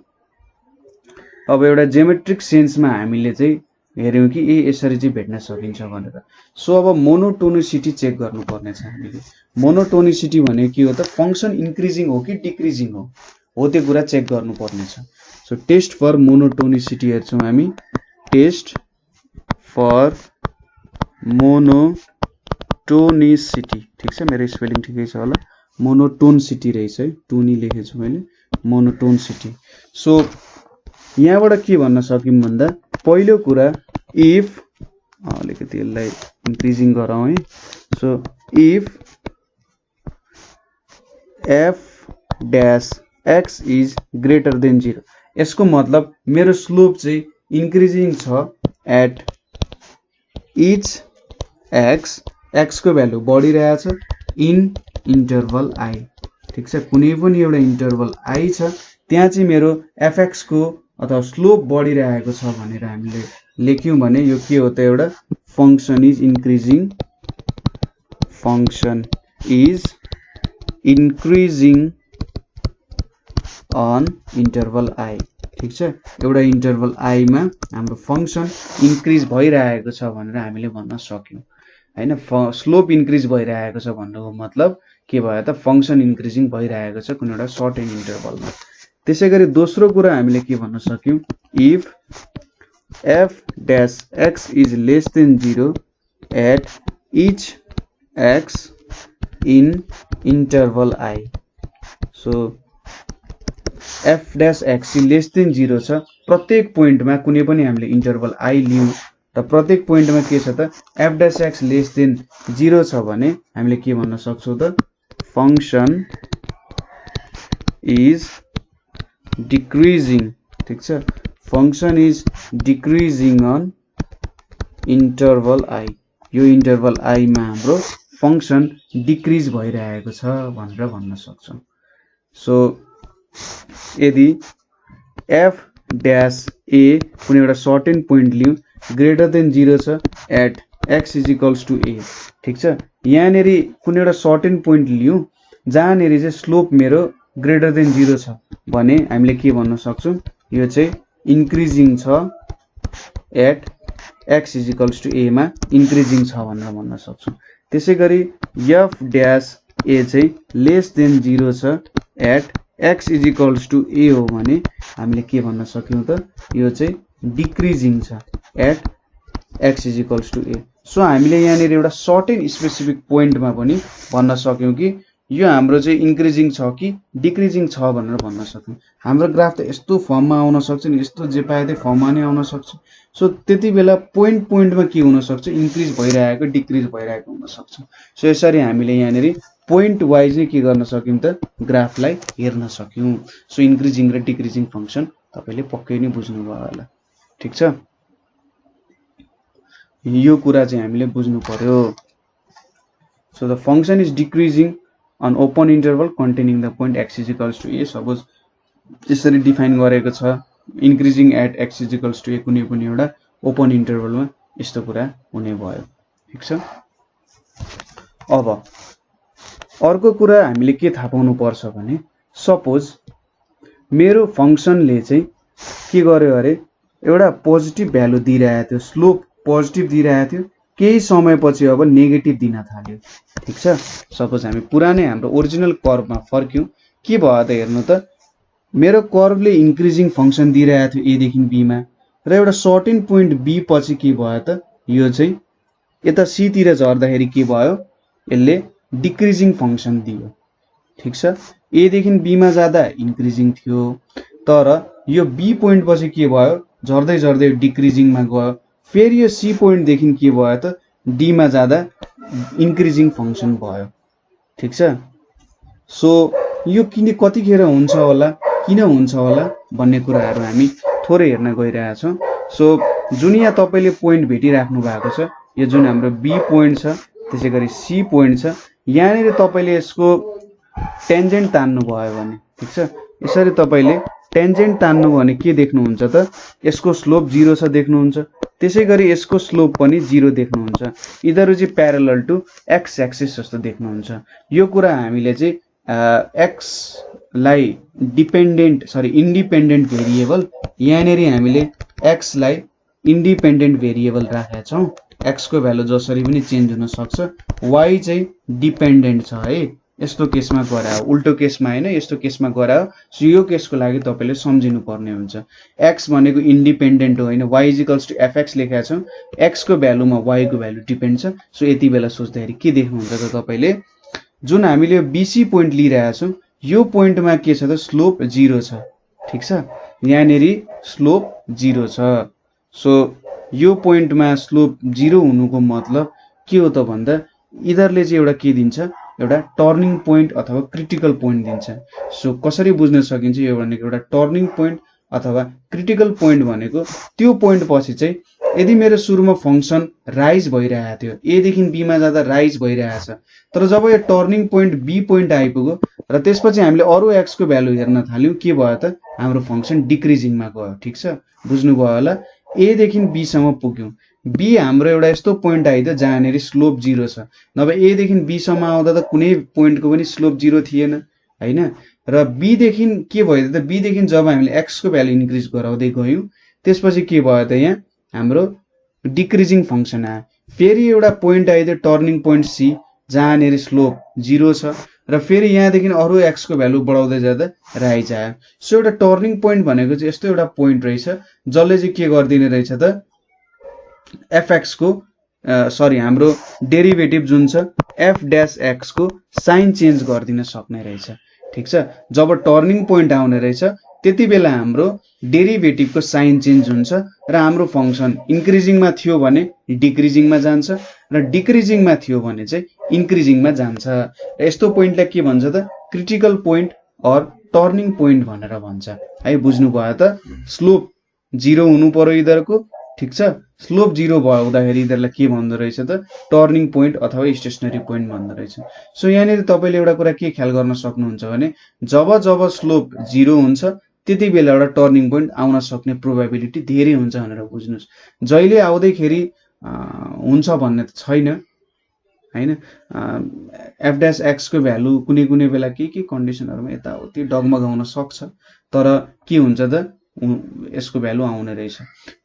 अब एउटा ज्योमेट्रिक सेन्समा हामीले चाहिँ हेर्यौं कि यसरी चाहिँ भेट्न सकिन्छ भनेर। सो अब मोनोटोनिसिटी चेक गर्नुपर्ने छ हामीले। मोनोटोनिसिटी भने के हो त, फंक्सन इन्क्रिजिङ हो कि डिक्रिजिङ हो त्यो कुरा चेक गर्नुपर्ने छ। सो टेस्ट फर मोनोटोनिसिटी हेर्छौं हामी। टेस्ट फर मोनोटोनिसिटी, ठीक छ, मेरो स्पेलिङ ठिकै छ होला, मोनोटोनिसिटी रहेछ है, टोनी लेखेछु मैले, मोनोटोनिसिटी। सो यहाँबाट के भन्न सक्यौं भन्दा पहिलो कुरा, इफ अलिकति यसलाई इन्क्रिजिङ गरौँ है। So if f dash x is greater than 0, यसको मतलब मेरो स्लोप चाहिँ इन्क्रिजिङ छ एट इच x को भ्यालु बढिरहेछ इन इन्टरभल i, ठीक छ। कुनै पनि एउटा इन्टरभल i छ, त्यहाँ चाहिँ मेरो fx को अथवा स्लोप बढिरहेको छ भनेर हामीले लेख्यौं भने यो के हो त, एउटा function is increasing, function is increasing on interval i, ठीक छ। एउटा इन्टरभल i मा हाम्रो फंक्सन इन्क्रिज भइरहेको छ भनेर हामीले भन्न सक्यौं हैन। स्लोप इन्क्रिज भइरहेको छ भन्नुको मतलब के भयो त, फंक्सन इन्क्रिजिङ भइरहेको छ कुनै एउटा सर्टेन इन्टरभलमा। त्यसैगरी दोस्रो कुरा हामीले के भन्न सक्यौं, if f dash x is less than 0 at each x in interval i। So f dash x less than 0 छ, प्रत्येक पोइन्टमा कुनै पनि हामीले इन्टरभल i लियौं र प्रत्येक पोइन्टमा के छ त f dash x less than 0 छ भने हामीले के भन्न सक्छौं त, फंक्सन इज डिक्रिजिङ, ठीक छ, function is decreasing on interval i। यो इन्टरभल i मा हाम्रो फंक्सन डिक्रिज भइरहेको छ भनेर भन्न सक्छौं। सो यदि f डैश a कुनै एउटा सर्टेन पोइन्ट लियौं ग्रेटर देन 0 छ at x is equals to a, ठीक छ। यहाँनेरि कुनै एउटा सर्टेन पोइन्ट लियौं जहाँनेरि चाहिँ स्लोप मेरो ग्रेटर देन 0 छ भने हामीले के भन्न सक्छौं, यो चाहिँ इन्क्रिजिङ छ at x is equals to a मा इन्क्रिजिङ छ भनेर भन्न सक्छौं। त्यसैगरी f डैश a चाहिँ लेस देन 0 छ at x is equals to a हो भने हामीले के भन्न सक्यौं त, यो चाहिँ डिक्रिजिङ छ at x is equals to a। So हामीले यहाँनेर एउटा सर्टेन स्पेसिफिक पोइन्टमा पनि भन्न सक्यौं कि यो हाम्रो चाहिँ इन्क्रिजिङ छ कि डिक्रिजिङ छ भनेर भन्न सक्यौं। हाम्रो ग्राफ त यस्तो फर्ममा आउन सक्छ नि, यस्तो जे पाए त्यही फर्ममा नै आउन सक्छ। सो त्यति बेला पोइन्टमा के हुन सक्छ, इन्क्रिज भइरहेको डिक्रिज भइरहेको हुन सक्छ। सो यसरी हामीले यहाँनेर पोइन्ट वाइज नै के गर्न सक्यौं त, ग्राफलाई हेर्न सक्यौं। सो इन्क्रिजिङ र डिक्रिजिङ फंक्सन तपाईले पक्कै नै बुझ्नुभयो होला, ठीक छ। यो कुरा चाहिँ हामीले बुझ्नु पर्यो। So the function is decreasing on open interval containing the point x is equals to a। Suppose यसरी डिफाइन गरेको छ, increasing at x is equals to a कुनै पनि एउटा ओपन इन्टरभलमा यस्तो कुरा हुने भयो, ठीक छ। अब अर्को कुरा हामीले के थाहा पाउनु पर्छ भने, सपोज मेरो फंक्सनले चाहिँ के गर्यो अरे एउटा पोजिटिभ भ्यालु दिइरहेको थियो, स्लोप पोजिटिभ दिइरहेको थियो, केही समयपछि अब नेगेटिभ दिन थाल्यो, ठीक छ। सपोज हामी पुरानै हाम्रो ओरिजिनल कर्वमा फर्क्यौं, के भयो त हेर्नु त, मेरो कर्वले इन्क्रिजिङ फंक्सन दिइरहेको थियो a देखि b मा र एउटा सर्टेन पोइन्ट b पछि के भयो त, यो चाहिँ यता c तिर झर्दाखेरि के भयो, यसले डिक्रिजिङ फंक्सन दियो, ठीक छ। ए देखि बी मा जाँदा इन्क्रिजिङ थियो, तर यो बी पोइन्ट पछि के भयो, झर्दै झर्दै डिक्रिजिङ मा गयो। फेरि यो सी पोइन्ट देखि के भयो त डी मा जाँदा इन्क्रिजिङ फंक्सन भयो। ठीक छ। सो यो कतिखेर हुन्छ होला, किन हुन्छ होला भन्ने कुराहरू हामी थोरै हेर्न गइरहेका छौं। सो जुन यहाँ तपाईले पोइन्ट भेटिराख्नु भएको छ, यो जुन हाम्रो बी पोइन्ट छ, त्यसैगरी सी पोइन्ट छ, यहाँनिर तपाईले यसको टेन्जेन्ट तान्नु भयो भने, ठीक छ, यसरी तपाईले टेन्जेन्ट तान्नु भने के देख्नुहुन्छ त, यसको स्लोप 0 छ देख्नुहुन्छ, त्यसैगरी यसको स्लोप पनि 0 देख्नुहुन्छ। यिनीहरू चाहिँ प्यारलल टु एक्स एक्सिस जस्तो देख्नुहुन्छ। यो कुरा हामीले चाहिँ एक्स लाई इन्डिपेन्डेन्ट भेरिएबल, यहाँनिर हामीले एक्स लाई इन्डिपेन्डेन्ट भेरिएबल राखेका छौं। एक्स को भ्यालु जसरी पनि चेन्ज हुन सक्छ। वाई चाहिँ डिपेन्डेन्ट छ है, यस्तो केसमा गरा हो, उल्टो केसमा हैन, यस्तो केसमा गरा हो। सो यो केसको लागि तपाईले सम्झिनु पर्ने हुन्छ। एक्स भनेको इन्डिपेन्डेन्ट हो हैन, वाई इक्वल्स टु एफएक्स लेखेका छौं, एक्स को भ्यालुमा वाई को भ्यालु डिपेन्ड छ। सो यति बेला सोच्दाखेरि के देख्नुहुन्छ त तपाईले, जुन हामीले बीसी पोइन्ट लिइरहेका छौं, यो पोइन्टमा के छ त स्लोप 0 छ। ठीक छ, यहाँनेरि स्लोप 0 छ। सो यो पोइन्टमा स्लोप 0 हुनुको मतलब के हो त भन्दा इदरले चाहिँ एउटा के दिन्छ, एउटा टर्निङ पोइन्ट अथवा क्रिटिकल पोइन्ट दिन्छ। सो कसरी बुझ्न सकिन्छ यो भनेको, एउटा टर्निङ पोइन्ट अथवा क्रिटिकल पोइन्ट भनेको त्यो पोइन्ट पछि चाहिँ यदि मेरो सुरुमा फंक्सन राइज भइरहेको थियो, ए देखि बी मा जाँदा राइज भइरहेछ, तर जब यो टर्निङ पोइन्ट बी पोइन्ट आइपुग्यो र त्यसपछि हामीले अरु एक्स को भ्यालु हेर्न थाल्यौं, के भयो त हाम्रो फंक्सन डिक्रिजिङमा गयो। ठीक छ, बुझ्नुभयो होला। ए देखि बी सम्म पुग्यौं, बी हाम्रो एउटा यस्तो पोइन्ट आइदियो जहाँनेरि स्लोप 0 छ, नभए ए देखि बी सम्म आउँदा त कुनै पोइन्टको पनि स्लोप 0 थिएन हैन। र बी देखि के भयो त, बी देखि जब हामीले एक्स को भ्यालु इन्क्रिज गराउँदै गयौं, त्यसपछि के भयो त यहाँ हाम्रो डिक्रिजिङ फंक्सन आयो। फेरि एउटा पोइन्ट आइदियो टर्निङ पोइन्ट सी, जहाँनेरि स्लोप 0 छ, र फेरि यहाँदेखि अरु एक्स को भ्यालु बढाउँदै जाँदा राइज आयो। सो एउटा टर्निङ पोइन्ट भनेको चाहिँ यस्तो एउटा पोइन्ट रहेछ जसले चाहिँ के गर्दिने रहेछ त, एफएक्स को हाम्रो डेरिभेटिभ जुन छ एफ ड्यास एक्स को साइन चेन्ज गर्दिन सक्ने रहेछ। ठीक छ, जब टर्निङ पोइन्ट आउने रहेछ त्यति बेला हाम्रो डेरिभेटिभको साइन चेन्ज हुन्छ र हाम्रो फंक्सन इन्क्रिजिङमा थियो भने डिक्रिजिङमा जान्छ, र डिक्रिजिङमा थियो भने चाहिँ इन्क्रिजिङमा जान्छ। र यस्तो पोइन्टलाई के भन्छ त, critical point or turning point भनेर भन्छ है। बुझ्नुभयो त, स्लोप 0 हुनु पर्यो यिनीहरुको। ठीक छ, स्लोप 0 भयो हुँदाखेरि यिनीहरुलाई के भन्दो रहेछ त, टर्निङ पोइन्ट अथवा स्टेशनरी पोइन्ट भन्दो रहेछ। सो यहाँनिर तपाईले एउटा कुरा के ख्याल गर्न सक्नुहुन्छ भने, जब जब स्लोप 0 हुन्छ त्यति बेला एउटा टर्निङ पोइन्ट आउन सक्ने प्रोबेबिलिटी धेरै हुन्छ भनेर बुझ्नुस्। जहिले आउँदैखेरि हुन्छ भन्ने त छैन हैन। एफ ड्यास एक्स को भ्यालु कुनै कुनै बेला के कन्डिसनहरुमा यताउति डगमगाउन सक्छ, तर के हुन्छ त यसको भ्यालु आउने रहेछ।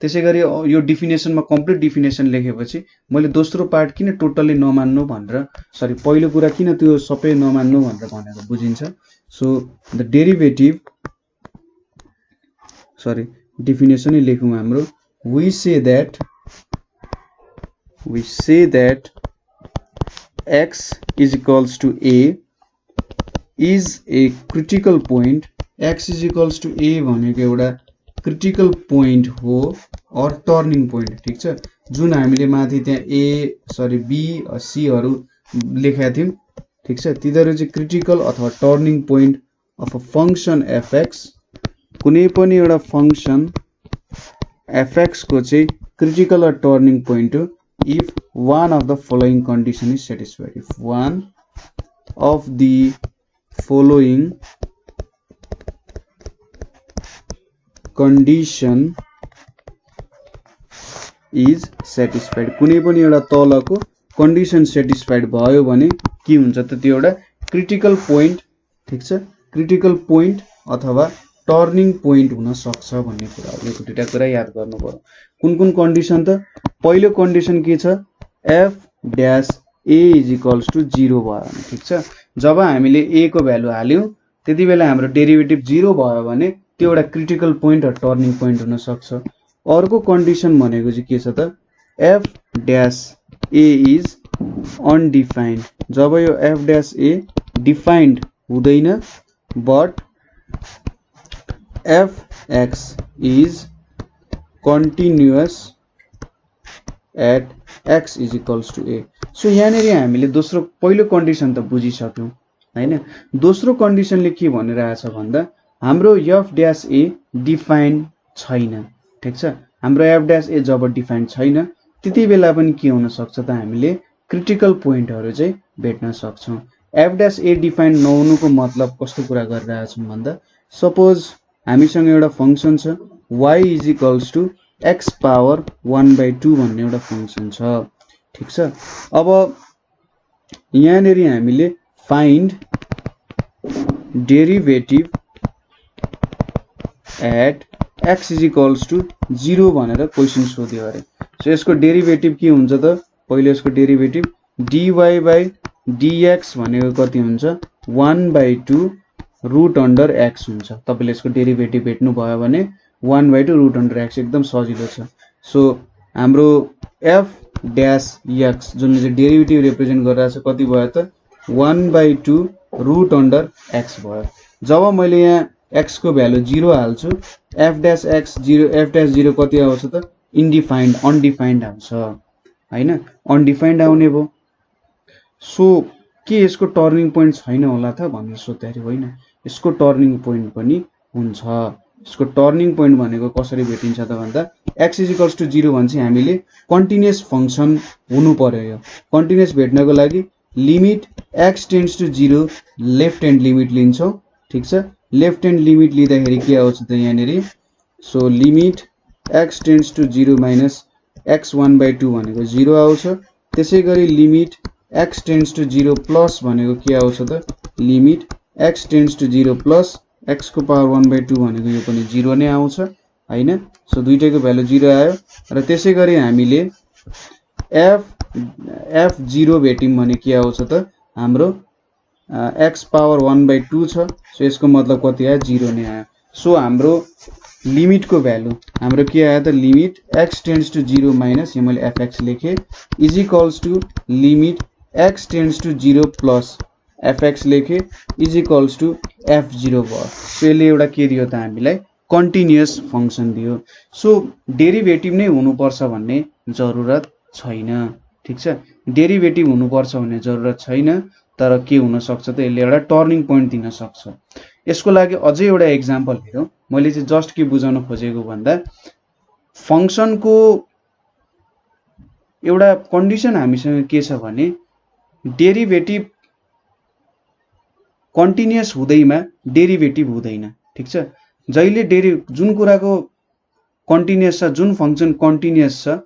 त्यसैगरी यो डिफिनेसनमा कम्प्लिट डिफिनेसन लेखेपछि मैले दोस्रो पार्ट किन टोटल्ली नमान्नु भनेर, सरी पहिलो कुरा किन त्यो सबै नमान्नु भनेर भनेको बुझिन्छ। सो द डेरिभेटिभ, सरी डिफिनेसनै लेखौं हाम्रो, we say that x is equals to a is a critical point। x is equals to a भनेको एउटा क्रिटिकल पोइन्ट हो और टर्निङ पोइन्ट। ठीक छ, जुन हामीले माथि त्यहाँ बी सी हरु लेखेका थियौं। ठीक छ, तिनीहरु चाहिँ क्रिटिकल अथवा turning point of a function fx। कुनै पनि एउटा फंक्सन fx को चाहिँ क्रिटिकल or टर्निङ पोइन्ट हो if one of the following condition is satisfied। if one of the following condition is satisfied, कुनै पनि एउटा तलको कन्डिसन सेटिस्फाइड भयो भने के हुन्छ त, त्यो एउटा क्रिटिकल पोइन्ट। ठीक छ, क्रिटिकल पोइन्ट अथवा टर्निङ पोइन्ट हुन सक्छ भन्ने कुरा हो। यो दुईटा कुरा याद गर्नु पर्यो। कुन कुन कन्डिसन त, पहिलो कन्डिसन के छ, f dash a is equals to 0 भयो भने। ठीक छ, जब हामीले ए को भ्यालु हाल्यौं त्यति बेला हाम्रो डेरिभेटिभ 0 भयो भने त्यो एउटा क्रिटिकल पोइन्ट र टर्निङ पोइन्ट हुन सक्छ। अर्को कन्डिसन भनेको चाहिँ के छ त, f dash a is undefined. जब यो एफ ड्यास ए डिफाइन्ड हुँदैन but fx is continuous at x is equals to a. So यहाँनिर हामीले दोस्रो पहिलो कन्डिसन त बुझिसक्यौं हैन। दोस्रो कन्डिसनले के भनिरहेछ भन्दा हाम्रो f डैश a डिफाइन्ड छैन, ठीक छ। हाम्रो f डैश a जब डिफाइन्ड छैन त्यति बेला पनि के हुन सक्छ त हामीले क्रिटिकल पोइन्टहरु चाहिँ भेट्न सक्छौं। f डैश a डिफाइन्ड नहुनुको मतलब कस्तो कुरा गरिरहेछ भन्दा सपोज हामीसँग एउटा फंक्सन छ y is equals to x power 1/2 भन्ने एउटा फंक्सन छ, ठीक छ। अब यहाँनेरि हामीले find derivative at x is equals to 0 भनेर क्वेशन सोध्यो अरे। सो यसको डेरिभेटिभ के हुन्छ त? पहिले यसको डेरिभेटिभ dy बाइ dx भनेको कति हुन्छ? 1/2 रुट अन्डर x हुन्छ। तपाईले यसको डेरिभेटिभ भेट्नु भयो भने 1/2 रुट अन्डर x एकदम सजिलो छ। सो हाम्रो f डैश x जुनले चाहिँ डेरिभेटिभ रिप्रेजेन्ट गरिरहेछ कति भयो त? 1/2 रुट अन्डर x भयो। जब मैले यहाँ x को भ्यालु 0 हाल्छु f dash x 0 f dash 0 कति आउँछ त? इन्डिफाइन्ड अनडिफाइन्ड आउँछ हैन, अनडिफाइन्ड आउने भयो। सो के यसको टर्निङ पोइन्ट छैन होला त भनेर सोध्दाखेरि होइन, यसको टर्निङ पोइन्ट पनि हुन्छ। यसको टर्निङ पोइन्ट भनेको कसरी भेटिन्छ त भन्दा x इज इक्वल्स टु 0 भने हामीले कन्टिन्युअस फंक्सन हुनु पर्यो। यो कन्टिन्युअस भेट्नको लागि limit x tends to 0 left hand limit लिन्छौं, ठीक छ। लेफ्ट ह्यान्ड लिमिट लिँदाखेरि के आउँछ त यहाँनेरि? So limit x tends to 0 minus x 1/2 भनेको 0 आउँछ। त्यसैगरी limit x tends to 0 plus भनेको के आउँछ त? Limit x tends to 0 plus x को पावर 1/2 भनेको यो पनि 0 नै आउँछ हैन। सो दुईटैको भ्यालु 0 आयो र त्यसैगरी हामीले f 0 भेट्यौं भने के आउँछ त? हाम्रो x पावर 1/2 छ। सो यसको मतलब कति आयो? 0 नै आयो। सो हाम्रो लिमिट को भ्यालु हाम्रो के आयो त? Limit x tends to 0 minus यो मैले fx लेखे is equals to limit x tends to 0 plus fx लेखे इज इक्वल्स टु f0 भयो। सो यसले एउटा के दियो त हामीलाई? कन्टिन्युअस फंक्सन दियो। सो डेरिभेटिभ नै हुनुपर्छ भन्ने जरुरत छैन, ठीक छ। डेरिभेटिभ हुनुपर्छ भन्ने जरुरत छैन, तर के हुन सक्छ त? यसले एउटा टर्निङ पोइन्ट दिन सक्छ। यसको लागि अझै एउटा एक्जाम्पल हेरौं। मैले चाहिँ जस्ट के बुझाउन खोजेको भन्दा फंक्सनको एउटा कन्डिसन हामीसँग के छ भने डेरिभेटिभ कन्टिन्युअस हुँदैमा डेरिभेटिभ हुँदैन, ठीक छ। जहिले जुन कुराको कन्टिन्युअस छ, जुन फंक्सन कन्टिन्युअस छ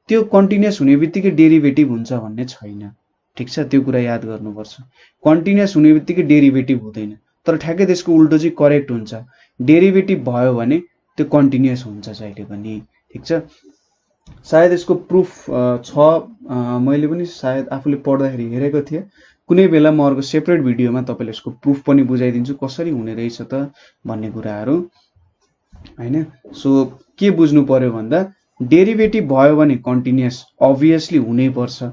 त्यो कन्टिन्युअस हुनेबित्तिकै डेरिभेटिभ हुन्छ भन्ने छैन, ठीक छ। त्यो कुरा याद गर्नुपर्छ। कन्टिन्युअस हुनेबित्तिकै डेरिभेटिभ हुँदैन, तर ठ्याक्कै त्यसको उल्टो चाहिँ करेक्ट हुन्छ। डेरिभेटिभ भयो भने त्यो कन्टिन्युअस हुन्छ जहिले पनि, ठीक छ। सायद यसको प्रुफ छ, मैले पनि सायद आफूले पढ्दाखेरि हेरेको थिएँ। कुनै बेला म अर्को सेपरेट भिडियोमा तपाईलाई यसको प्रुफ पनि बुझाइदिन्छु कसरी हुने रहेछ त भन्ने कुराहरु हैन। सो के बुझ्नु पर्यो भन्दा डेरिभेटिभ भयो भने कन्टिन्युअस अभियसली हुनै पर्छ,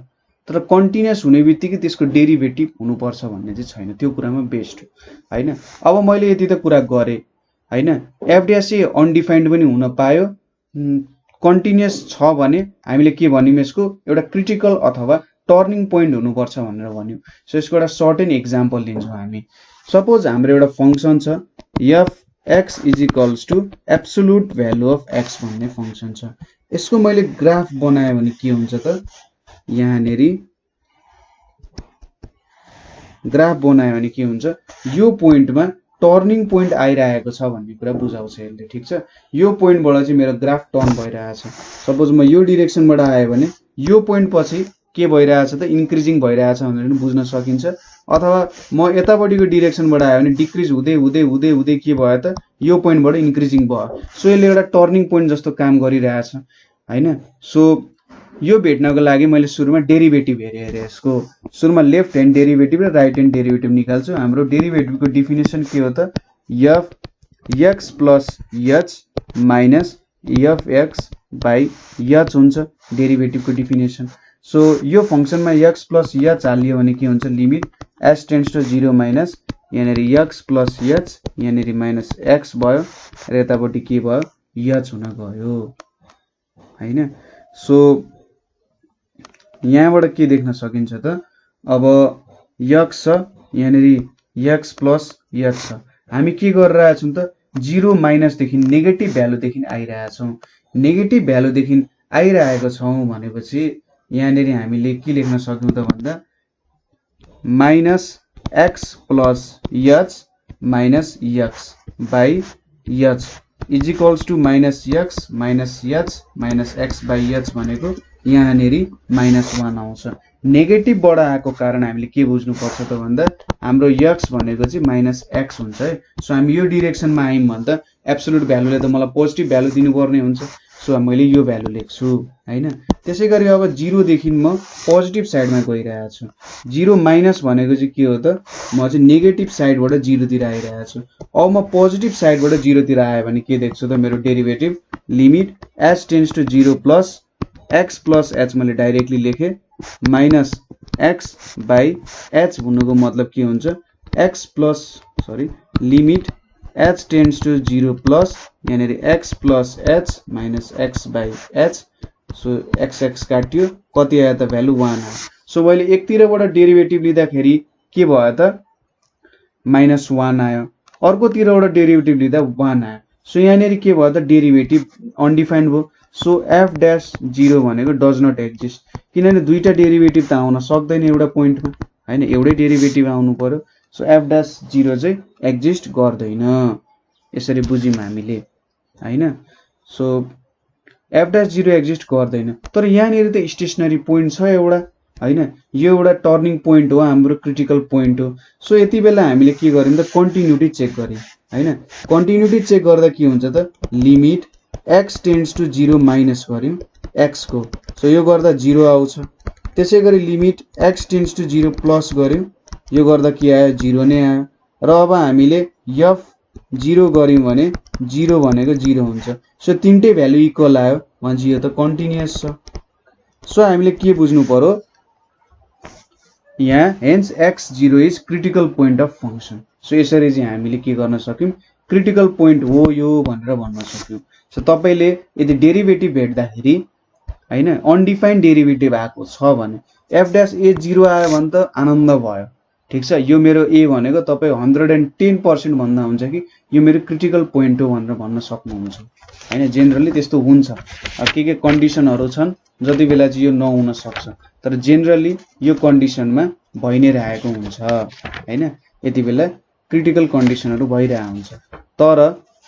तर कन्टिन्युअस हुनेबित्तिकै त्यसको डेरिभेटिभ हुनुपर्छ भन्ने चाहिँ छैन। त्यो कुरामा बेस्ट हैन। अब मैले यति त कुरा गरे हैन। f डैश a अनडिफाइन्ड पनि हुन पायो, कन्टिन्युअस छ भने हामीले के भन्यौं? यसको एउटा क्रिटिकल अथवा टर्निङ पोइन्ट हुनुपर्छ भनेर भन्यौं। सो यसको एउटा सर्ट एन्ड एक्जाम्पल लिन्छौं हामी। सपोज हाम्रो एउटा फंक्सन छ f x is equals to absolute value of x भन्ने फंक्सन छ। यसको मैले ग्राफ बनाए भने के हुन्छ त? यहाँनेरि ग्राफ बनाए भने के हुन्छ? यो पोइन्टमा टर्निङ पोइन्ट आइरहेको छ भन्ने कुरा बुझाउँछ यसले, ठीक छ। यो पोइन्टबाट चाहिँ मेरो ग्राफ टर्न भइरहेछ। सपोज म यो डाइरेक्सनबाट आए भने यो पोइन्ट पछि के भइरहेछ त? इन्क्रिजिङ भइरहेछ भनेर पनि बुझ्न सकिन्छ। अथवा म यतापटिको डाइरेक्सनबाट आए भने डिक्रिज हुँदै हुँदै हुँदै हुँदै के भयो त? यो पोइन्टबाट इन्क्रिजिङ भयो। सो यसले एउटा टर्निङ पोइन्ट जस्तो काम गरिरहेछ हैन। सो यो भेट्नको लागि मैले सुरुमा डेरिभेटिभ हेरे यसको। सुरुमा लेफ्ट ह्यान्ड डेरिभेटिभ र राइट ह्यान्ड डेरिभेटिभ निकाल्छु। हाम्रो डेरिभेटिभको डेफिनेसन के हो त? f x plus h minus f x by h हुन्छ डेरिभेटिभको डेफिनेसन। सो यो फंक्सनमा x प्लस h हालियो भने के हुन्छ? Limit s tends to 0 minus यहाँनेरि x प्लस h यहाँनेरि माइनस x भयो र यतापट्टि के भयो h हुन गयो हैन। सो यहाँबाट के देख्न सकिन्छ त अब x छ यहाँनेरि x प्लस h छ हामी के गरिरहेका छौं त 0 माइनस देखि नेगेटिभ भ्यालु देखि आइरहेका छौं नेगेटिभ भ्यालु देखि आइरहेको छौं भनेपछि यहाँनेरि हामीले के लेख्न सक्छौं त भन्दा minus x plus h minus x by h is equals to minus x minus h minus x by h भनेको यहाँनेरि -1 आउँछ नेगेटिभबाट आएको कारण हामीले के बुझ्नु पर्छ त भन्दा हाम्रो x भनेको चाहिँ माइनस x हुन्छ है। सो हामी यो डिरेक्सनमा आयौं भने त एब्सोल्युट भ्यालुले त मलाई पोजिटिभ भ्यालु दिनुपर्ने हुन्छ सो मैले यो भ्यालु लेख्छु हैन। त्यसैगरी अब 0 देखि म पोजिटिभ साइडमा गइरहेको छु 0 माइनस भनेको चाहिँ के हो त म चाहिँ नेगेटिभ साइडबाट 0 तिर आइरहेको छु अब म पोजिटिभ साइडबाट 0 तिर आए भने के देख्छु त मेरो derivative limit h tends to 0 plus x plus h मैले डाइरेक्टली लेखे माइनस x बाई h हुनुको मतलब के हुन्छ x plus limit h tends to 0 plus यहाँनेरि x plus h minus x by h so x काट्यो कति आयो त भ्यालु 1 आयो। सो मैले एकतिरबाट डेरिभेटिभ लिँदाखेरि के भयो त -1 आयो अर्कोतिरबाट डेरिभेटिभ लिँदा 1 आयो। सो यहाँनेरि के भयो त डेरिभेटिभ अनडिफाइन्ड भयो सो f डैश 0 भनेको डज नट एक्जिस्ट किनभने दुईटा डेरिभेटिभ त आउन सक्दैन एउटा पोइन्टमा हैन एउटै डेरिभेटिभ आउनु पर्यो सो f डैश 0 चाहिँ एक्जिस्ट गर्दैन यसरी बुझ्यौं हामीले हैन। सो f डैश 0 एक्जिस्ट गर्दैन तर यहाँनेरि त स्टेशनरी पोइन्ट छ एउटा हैन यो एउटा टर्निङ पोइन्ट हो हाम्रो क्रिटिकल पोइन्ट हो। सो यति बेला हामीले के गर्यौं त कन्टिन्युटी चेक गर्यौं हैन कन्टिन्युटी चेक गर्दा के हुन्छ त limit x tends to 0 minus गर्यौं x को सो यो गर्दा 0 आउँछ त्यसैगरी limit x tends to 0 plus गर्यौं यो गर्दा के आयो 0 नै आयो र अब हामीले f 0 गर्यौं भने 0 भनेको 0 हुन्छ सो तीनटै भ्यालु इक्वल आयो भनेपछि यो त कन्टिन्युअस छ। सो हामीले के बुझ्नु पर्यो यहाँ hence x0 is critical point of function so यसरी चाहिँ हामीले के गर्न सक्यौं क्रिटिकल पोइन्ट हो यो भनेर भन्न सक्यौं। सो तपाईले यदि डेरिभेटिभ भेट्दाखेरि हैन अनडिफाइन्ड डेरिभेटिभ आएको छ भने f डैश a 0 आयो भने त आनन्द भयो ठीक छ यो मेरो a भनेको तपाई 110% भन्दा हुन्छ कि यो मेरो क्रिटिकल पोइन्ट हो भनेर भन्न सक्नुहुन्छ हैन जेनरली त्यस्तो हुन्छ के कन्डिसनहरु छन् जति बेला चाहिँ यो नहुन सक्छ तर जेनरली यो कन्डिसनमा भइ नै रहेको हुन्छ हैन यति बेला क्रिटिकल कन्डिसनहरु भइरा हुन्छ। तर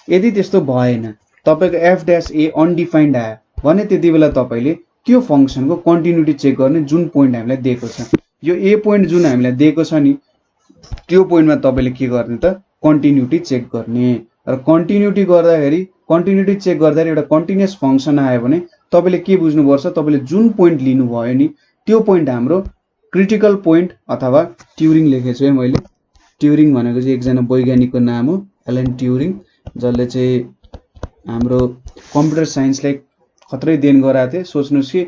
यदि त्यस्तो भएन तपाईको f डैश a अनडिफाइन्ड आयो भने त्यति बेला तपाईले त्यो फंक्सनको कन्टिन्युटी चेक गर्ने जुन पोइन्ट हामीलाई दिएको छ यो a पोइन्ट जुन हामीलाई दिएको छ नि त्यो पोइन्टमा तपाईले के गर्ने त कन्टिन्युटी चेक गर्ने र कन्टिन्युटी गर्दाखेरि कन्टिन्युटी चेक गर्दा एउटा कन्टिन्युअस फंक्सन आयो भने तपाईले के बुझ्नु पर्छ तपाईले जुन पोइन्ट लिनु भयो नि त्यो पोइन्ट हाम्रो क्रिटिकल पोइन्ट अथवा ट्युरिङ लेखेको छु है मैले ट्युरिङ भनेको चाहिँ एकजना वैज्ञानिकको नाम हो एलन ट्युरिङ जसले चाहिँ हाम्रो कम्प्युटर साइन्सलाई खतरै देन गराएको थियो सोच्नुस् कि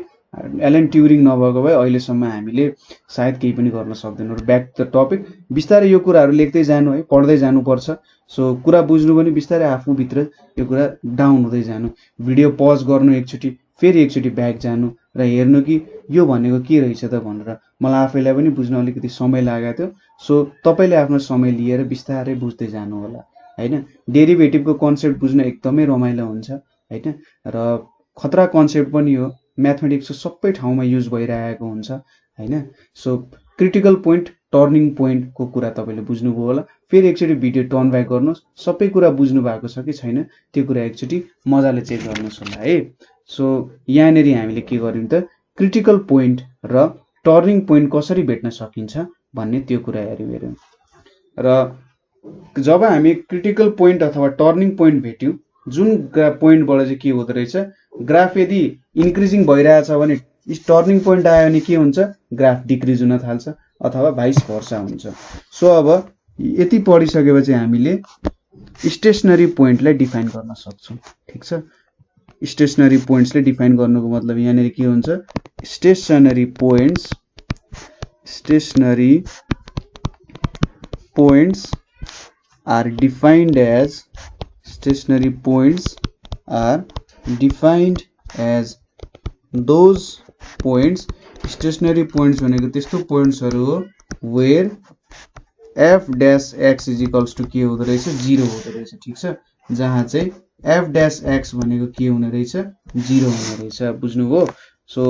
एलन ट्युरिङ नभएको भए अहिलेसम्म हामीले सायद केही पनि गर्न सक्दैनौं। ब्याक टु द टपिक बिस्तारै यो कुराहरु लेख्दै जानु है पढ्दै जानु पर्छ सो कुरा बुझ्नु पनि बिस्तारै आफू भित्र यो कुरा डाउन हुँदै जानु भिडियो पज गर्नु एकचोटी फेरि एकचोटी ब्याक जानु र हेर्नु कि यो भनेको के रहेछ त भनेर मलाई आफैलाई पनि बुझ्न अलिकति समय लागेको थियो सो तपाईले आफ्नो समय लिएर बिस्तारै बुझ्दै जानु होला हैन। डेरिभेटिभको कन्सेप्ट बुझ्न एकदमै रमाइलो हुन्छ हैन र खतरा कन्सेप्ट पनि हो म्याथमेटिक्सको सबै ठाउँमा युज भइरहेको हुन्छ हैन। So critical point turning point को कुरा तपाईले बुझ्नुभयो होला फेरि एकचोटी भिडियो टर्न ब्याक गर्नुस् सबै कुरा बुझ्नु भएको छ कि छैन त्यो कुरा एकचोटी मजाले चेक गर्नुस् होला है। सो यहाँनेरि हामीले के गर्यौं त क्रिटिकल पोइन्ट र टर्निङ पोइन्ट कसरी भेट्न सकिन्छ भन्ने त्यो कुरा हेर्यौं र जब हामी क्रिटिकल पोइन्ट अथवा टर्निङ पोइन्ट भेट्यौं जुन पोइन्टबाट चाहिँ के हुँदै रहेछ ग्राफ यदि इन्क्रिजिङ भइरहेछ भने टर्निङ पोइन्ट आयो भने के हुन्छ ग्राफ डिक्रिज हुन थाल्छ अथवा भाइस भर्सा हुन्छ। सो अब यति पढिसकेपछि हामीले स्टेशनरी पोइन्टलाई डिफाइन गर्न सक्छौं ठीक छ। स्टेशनरी पोइन्ट्सले डिफाइन गर्नुको मतलब यहाँनेरि के हुन्छ stationary points are defined as stationary points are defined as those points. Stationary points भनेको त्यस्तो पोइन्ट्सहरु हो where f dash x is equals to के हुँदो रहेछ 0 हुँदो रहेछ ठीक छ जहाँ चाहिँ f dash x भनेको के हुने रहेछ 0 हुने रहेछ बुझ्नुभयो सो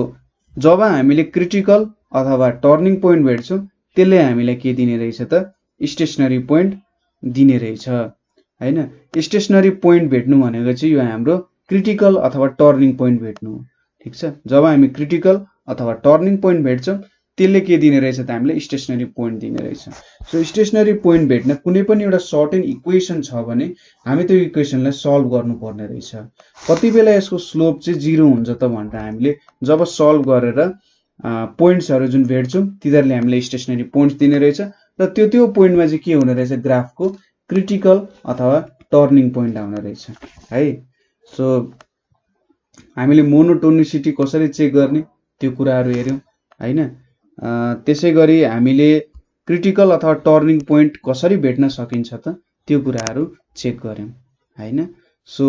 जब हामीले क्रिटिकल अथवा टर्निङ पोइन्ट भेट्छौं त्यसले हामीलाई के दिने रहेछ त स्टेशनरी पोइन्ट दिने रहेछ हैन स्टेशनरी पोइन्ट भेट्नु भनेको चाहिँ यो हाम्रो क्रिटिकल अथवा टर्निङ पोइन्ट भेट्नु हो ठीक छ जब हामी क्रिटिकल अथवा टर्निङ पोइन्ट भेट्छौं त्यसले के दिने रहेछ त हामीलाई स्टेशनरी पोइन्ट दिने रहेछ सो स्टेशनरी पोइन्ट भेट्न कुनै पनि एउटा सर्टेन इक्वेसन छ भने हामी त्यो इक्वेसनलाई सल्भ गर्नुपर्ने रहेछ कति बेला यसको स्लोप चाहिँ 0 हुन्छ त भनेर हामीले जब सल्भ गरेर पोइन्ट्सहरु जुन भेट्छौं तिनीहरुले हामीलाई स्टेशनरी पोइन्ट्स दिने रहेछ र त्यो पोइन्टमा चाहिँ के हुने रहेछ ग्राफको क्रिटिकल अथवा टर्निङ पोइन्ट आउने रहेछ है सो हामीले मोनोटोनिसिटी कसरी चेक गर्ने त्यो कुराहरु हेर्यौं हैन त्यसैगरी हामीले क्रिटिकल अथवा टर्निङ पोइन्ट कसरी भेट्न सकिन्छ त त्यो कुराहरु चेक गर्यौं हैन सो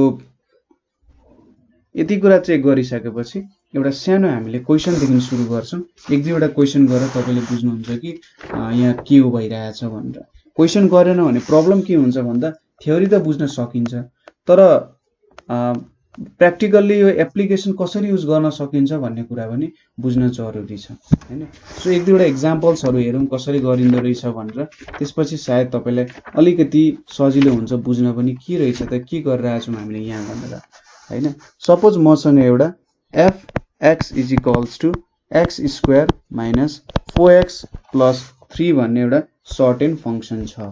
यति कुरा चेक गरिसकेपछि एउटा सानो हामीले क्वेशन देखि सुरु गर्छौं एक दुईवटा क्वेशन गरेर तपाईले बुझ्नुहुन्छ कि यहाँ के हो भइरहेछ भनेर क्वेशन गरेन भने प्रब्लम के हुन्छ भन्दा थ्योरी त बुझ्न सकिन्छ तर प्र्याक्टिकली यो एप्लिकेसन कसरी युज गर्न सकिन्छ भन्ने कुरा पनि बुझ्न जरुरी छ हैन सो एक दुईवटा एक्जाम्पल्सहरु हेरौं कसरी गरिन्दो रहेछ भनेर त्यसपछि सायद तपाईलाई अलिकति सजिलो हुन्छ बुझ्न पनि के रहेछ त के गरिरहेछौं हामीले यहाँ भनेर हैन सपोज मसँग एउटा f(x) = x square minus 4x plus 3 भन्ने एउटा सर्टेन फंक्सन छ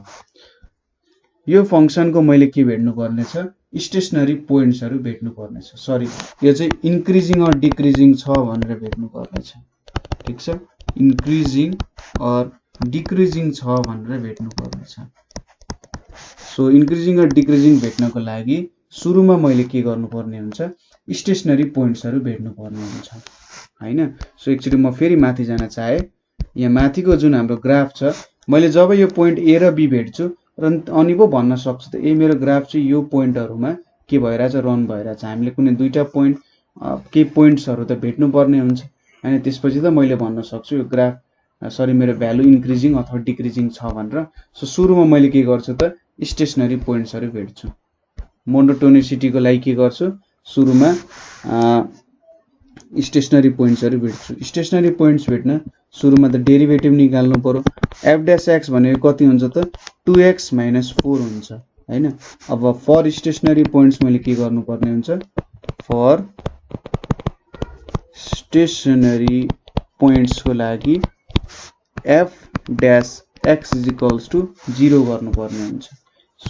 यो फंक्सनको मैले के भेट्नु पर्ने छ स्टेशनरी पोइन्ट्सहरु भेट्नु पर्ने छ सरी यो चाहिँ इन्क्रिजिङ अर डिक्रिजिङ छ भनेर भेट्नु पर्ने छ ठीक छ इन्क्रिजिङ अर डिक्रिजिङ छ भनेर भेट्नु पर्ने छ सो इन्क्रिजिङ अर डिक्रिजिङ भेट्नको लागि सुरुमा मैले के गर्नुपर्ने हुन्छ स्टेशनरी पोइन्ट्सहरु भेट्नु पर्ने हुन्छ हैन सो एक्चुअली म फेरि माथि जान चाहे यहाँ माथिको जुन हाम्रो ग्राफ छ मैले जब यो पोइन्ट ए र बी भेट्छु र अनि पो भन्न सक्छु त ए मेरो ग्राफ चाहिँ यो पोइन्टहरुमा के भइराछ रन भइराछ हामीले कुनै दुईटा पोइन्ट के पोइन्ट्सहरु त भेट्नु पर्ने हुन्छ हैन त्यसपछि त मैले भन्न सक्छु यो ग्राफ सरी मेरो भ्यालु इन्क्रिजिङ अथवा डिक्रिजिङ छ भनेर सो सुरुमा मैले के गर्छु त स्टेशनरी पोइन्ट्सहरु भेट्छु मोनोटोनिसिटीको लागि के गर्छु सुरुमा स्टेशनरी पोइन्ट्सहरु भेट्छु स्टेशनरी पोइन्ट्स भेट्न सुरुमा त डेरिभेटिभ निकाल्नु पर्यो f(x) भनेको कति हुन्छ त 2x - 4 हुन्छ हैन अब फर स्टेशनरी पोइन्ट्स मैले के गर्नु पर्ने हुन्छ फर स्टेशनरी पोइन्ट्स को लागि f(x) = 0 गर्नु पर्ने हुन्छ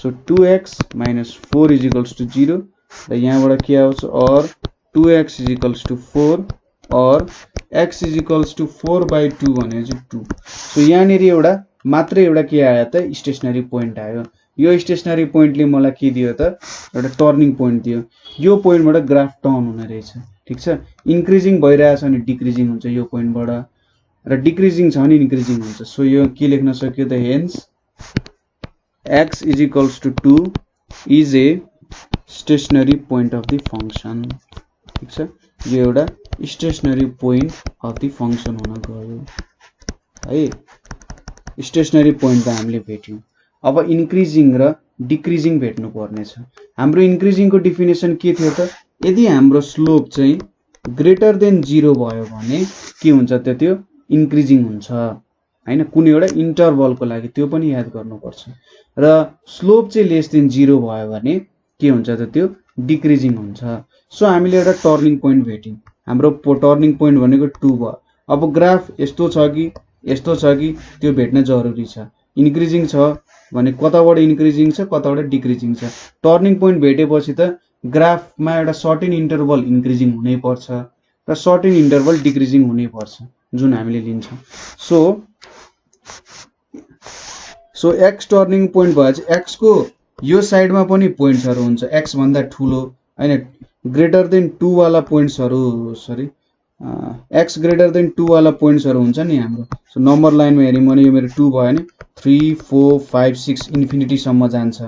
सो 2x - 4 = 0 र यहाँबाट के आउँछ और 2x = 4 और x = 4/2 भने चाहिँ 2 सो यहाँनेरि एउटा मात्र एउटा के आयो त स्टेशनरी पोइन्ट आयो यो स्टेशनरी पोइन्टले मलाई के दियो त एउटा टर्निङ पोइन्ट दियो यो पोइन्टबाट ग्राफ टर्न हुने रहेछ ठीक छ इन्क्रिजिङ भइरहेछ अनि डिक्रिजिङ हुन्छ यो पोइन्टबाट र डिक्रिजिङ छ भने इन्क्रिजिङ हुन्छ सो यो के लेख्न सक्यो त hence x = 2 is a stationary point of the function ठीक छ यो एउटा stationary point of the function हुन गयो है स्टेशनरी पोइन्ट त हामीले भेट्यौं अब इन्क्रिजिङ र डिक्रिजिङ भेट्नु पर्ने छ हाम्रो इन्क्रिजिङ को डेफिनेसन के थियो त यदि हाम्रो स्लोप चाहिँ ग्रेटर देन 0 भयो भने के हुन्छ त त्यो इन्क्रिजिङ हुन्छ हैन कुनै एउटा इन्टरभलको लागि त्यो पनि याद गर्नुपर्छ र स्लोप चाहिँ लेस देन 0 भयो भने के हुन्छ त त्यो डिक्रिजिङ हुन्छ सो हामीले एउटा टर्निङ पोइन्ट भेट्यौं हाम्रो टर्निङ पोइन्ट भनेको 2 भयो अब ग्राफ यस्तो छ कि त्यो भेट्न जरुरी छ इन्क्रिजिङ छ भने कताबाट इन्क्रिजिङ छ कताबाट डिक्रिजिङ छ टर्निङ पोइन्ट भेटेपछि त ग्राफमा एउटा सर्टेन इन्टरभल इन्क्रिजिङ हुनै पर्छ र सर्टेन इन्टरभल डिक्रिजिङ हुनै पर्छ जुन हामीले लिन्छौं सो x टर्निङ पोइन्ट भएपछि x को यो साइडमा पनि पोइन्ट्सहरु हुन्छ x भन्दा ठूलो हैन ग्रेटर देन 2 वाला पोइन्ट्सहरु सरी x ग्रेटर देन 2 वाला पोइन्ट्सहरु हुन्छ नि हाम्रो। सो नम्बर लाइनमा हेर्यौं भने यो मेरो 2 भयो नि 3 4 5 6 इन्फिनिटी सम्म जान्छ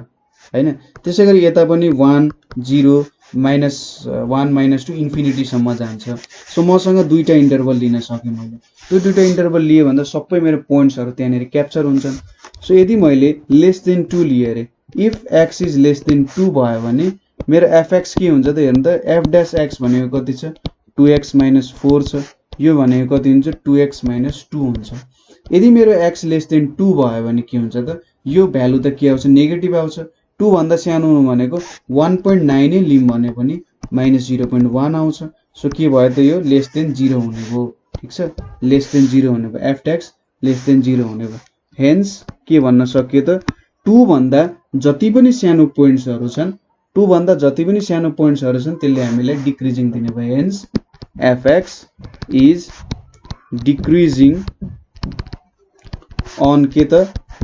हैन। त्यसैगरी यता पनि 1 0 -1 -2 इन्फिनिटी सम्म जान्छ। सो मसँग दुईटा इन्टरभल लिन सके मैले। त्यो दुईटा इन्टरभल लिए भन्दा सबै मेरो पोइन्ट्सहरु त्यहाँनेरि क्याप्चर हुन्छन्। सो यदि मैले लेस देन 2 लिए रे, if x is less then 2 भयो भने मेरो fx के हुन्छ त हेर्नु त, f डैश x भनेको कति छ 2x - 4 छ, यो भनेको कति हुन्छ 2x - 2 हुन्छ। यदि मेरो x लेस देन 2 भयो भने के हुन्छ त, यो भ्यालु त के आउँछ नेगेटिभ आउँछ। 2 भन्दा सानो भनेको 1.9 नै लिम भने पनि -0.1 आउँछ। सो के भयो त यो लेस देन 0 हुने भयो। ठीक छ, लेस देन 0 हुने भयो, f डैश लेस देन 0 हुने भयो। हेन्स के भन्न सकियो त 2 भन्दा जति पनि सानो पोइन्ट्सहरु छन्, 2 भन्दा जति पनि सानो पोइन्ट्सहरु छन् त्यसले हामीलाई डिक्रिजिङ दिने भयो। Hence fx is decreasing on के त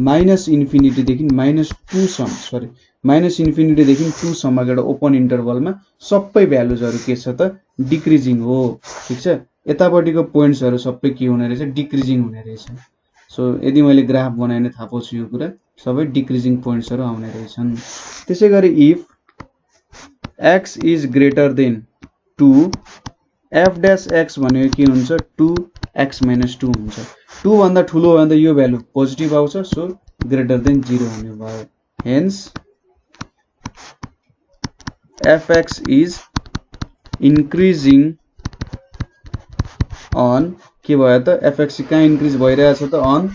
माइनस इन्फिनिटी देखि -2 सम्म, सरी माइनस इन्फिनिटी देखि 2 सम्मको एउटा ओपन इन्टरभलमा सबै भ्यालुजहरु के छ त डिक्रिजिङ हो। ठीक छ, यतापटिको पोइन्ट्सहरु सबै के हुने रहेछ डिक्रिजिङ हुने रहेछ। सो यदि मैले ग्राफ बनाएन थाहा पाउँछु यो कुरा, सबै डिक्रिजिङ पोइन्ट्सहरु आउने रहेछन्। त्यसैगरी if x is greater than 2, f dash x भनेको के हुन्छ 2x - 2 हुन्छ। 2 भन्दा ठुलो हो भने यो भ्यालु पोजिटिभ आउँछ, सो ग्रेटर देन 0 हुने भयो। Hence fx is increasing on के भयो त, fx कहाँ इन्क्रिज भइरहेछ त अन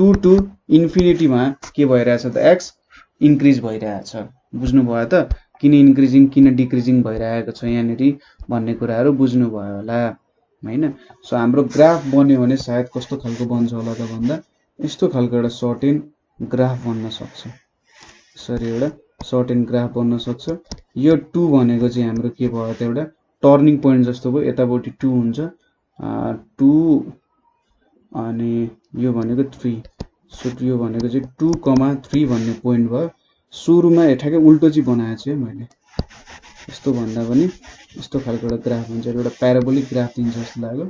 2 टु इन्फिनिटी मा के भइरहेछ त x इन्क्रिज भइरहेछ। बुझ्नु भयो त किन इन्क्रिजिङ किन डिक्रिजिङ भइरहेको छ यहाँनेरि भन्ने कुराहरु बुझ्नु भयो होला हैन। सो हाम्रो ग्राफ बन्यो भने सायद कस्तो खालको बन्छ होला त भन्दा यस्तो खालको एउटा सर्ट एन्ड ग्राफ बन्न सक्छ। सरी एउटा सर्ट एन्ड ग्राफ बन्न सक्छ। यो 2 भनेको चाहिँ हाम्रो के भयो त एउटा टर्निङ पोइन्ट जस्तो भयो, यतापटि 2 हुन्छ 2 अनि यो भनेको 3। सो यो भनेको चाहिँ 2,3 भन्ने पोइन्ट भयो। सुरुमा ठ्याक्कै उल्टो चाहिँ बनाएको छु है मैले, यस्तो भन्दा पनि यस्तो खालको एउटा ग्राफ हुन्छ, एउटा प्याराबोलिक ग्राफ दिन्छ जस्तो लाग्यो।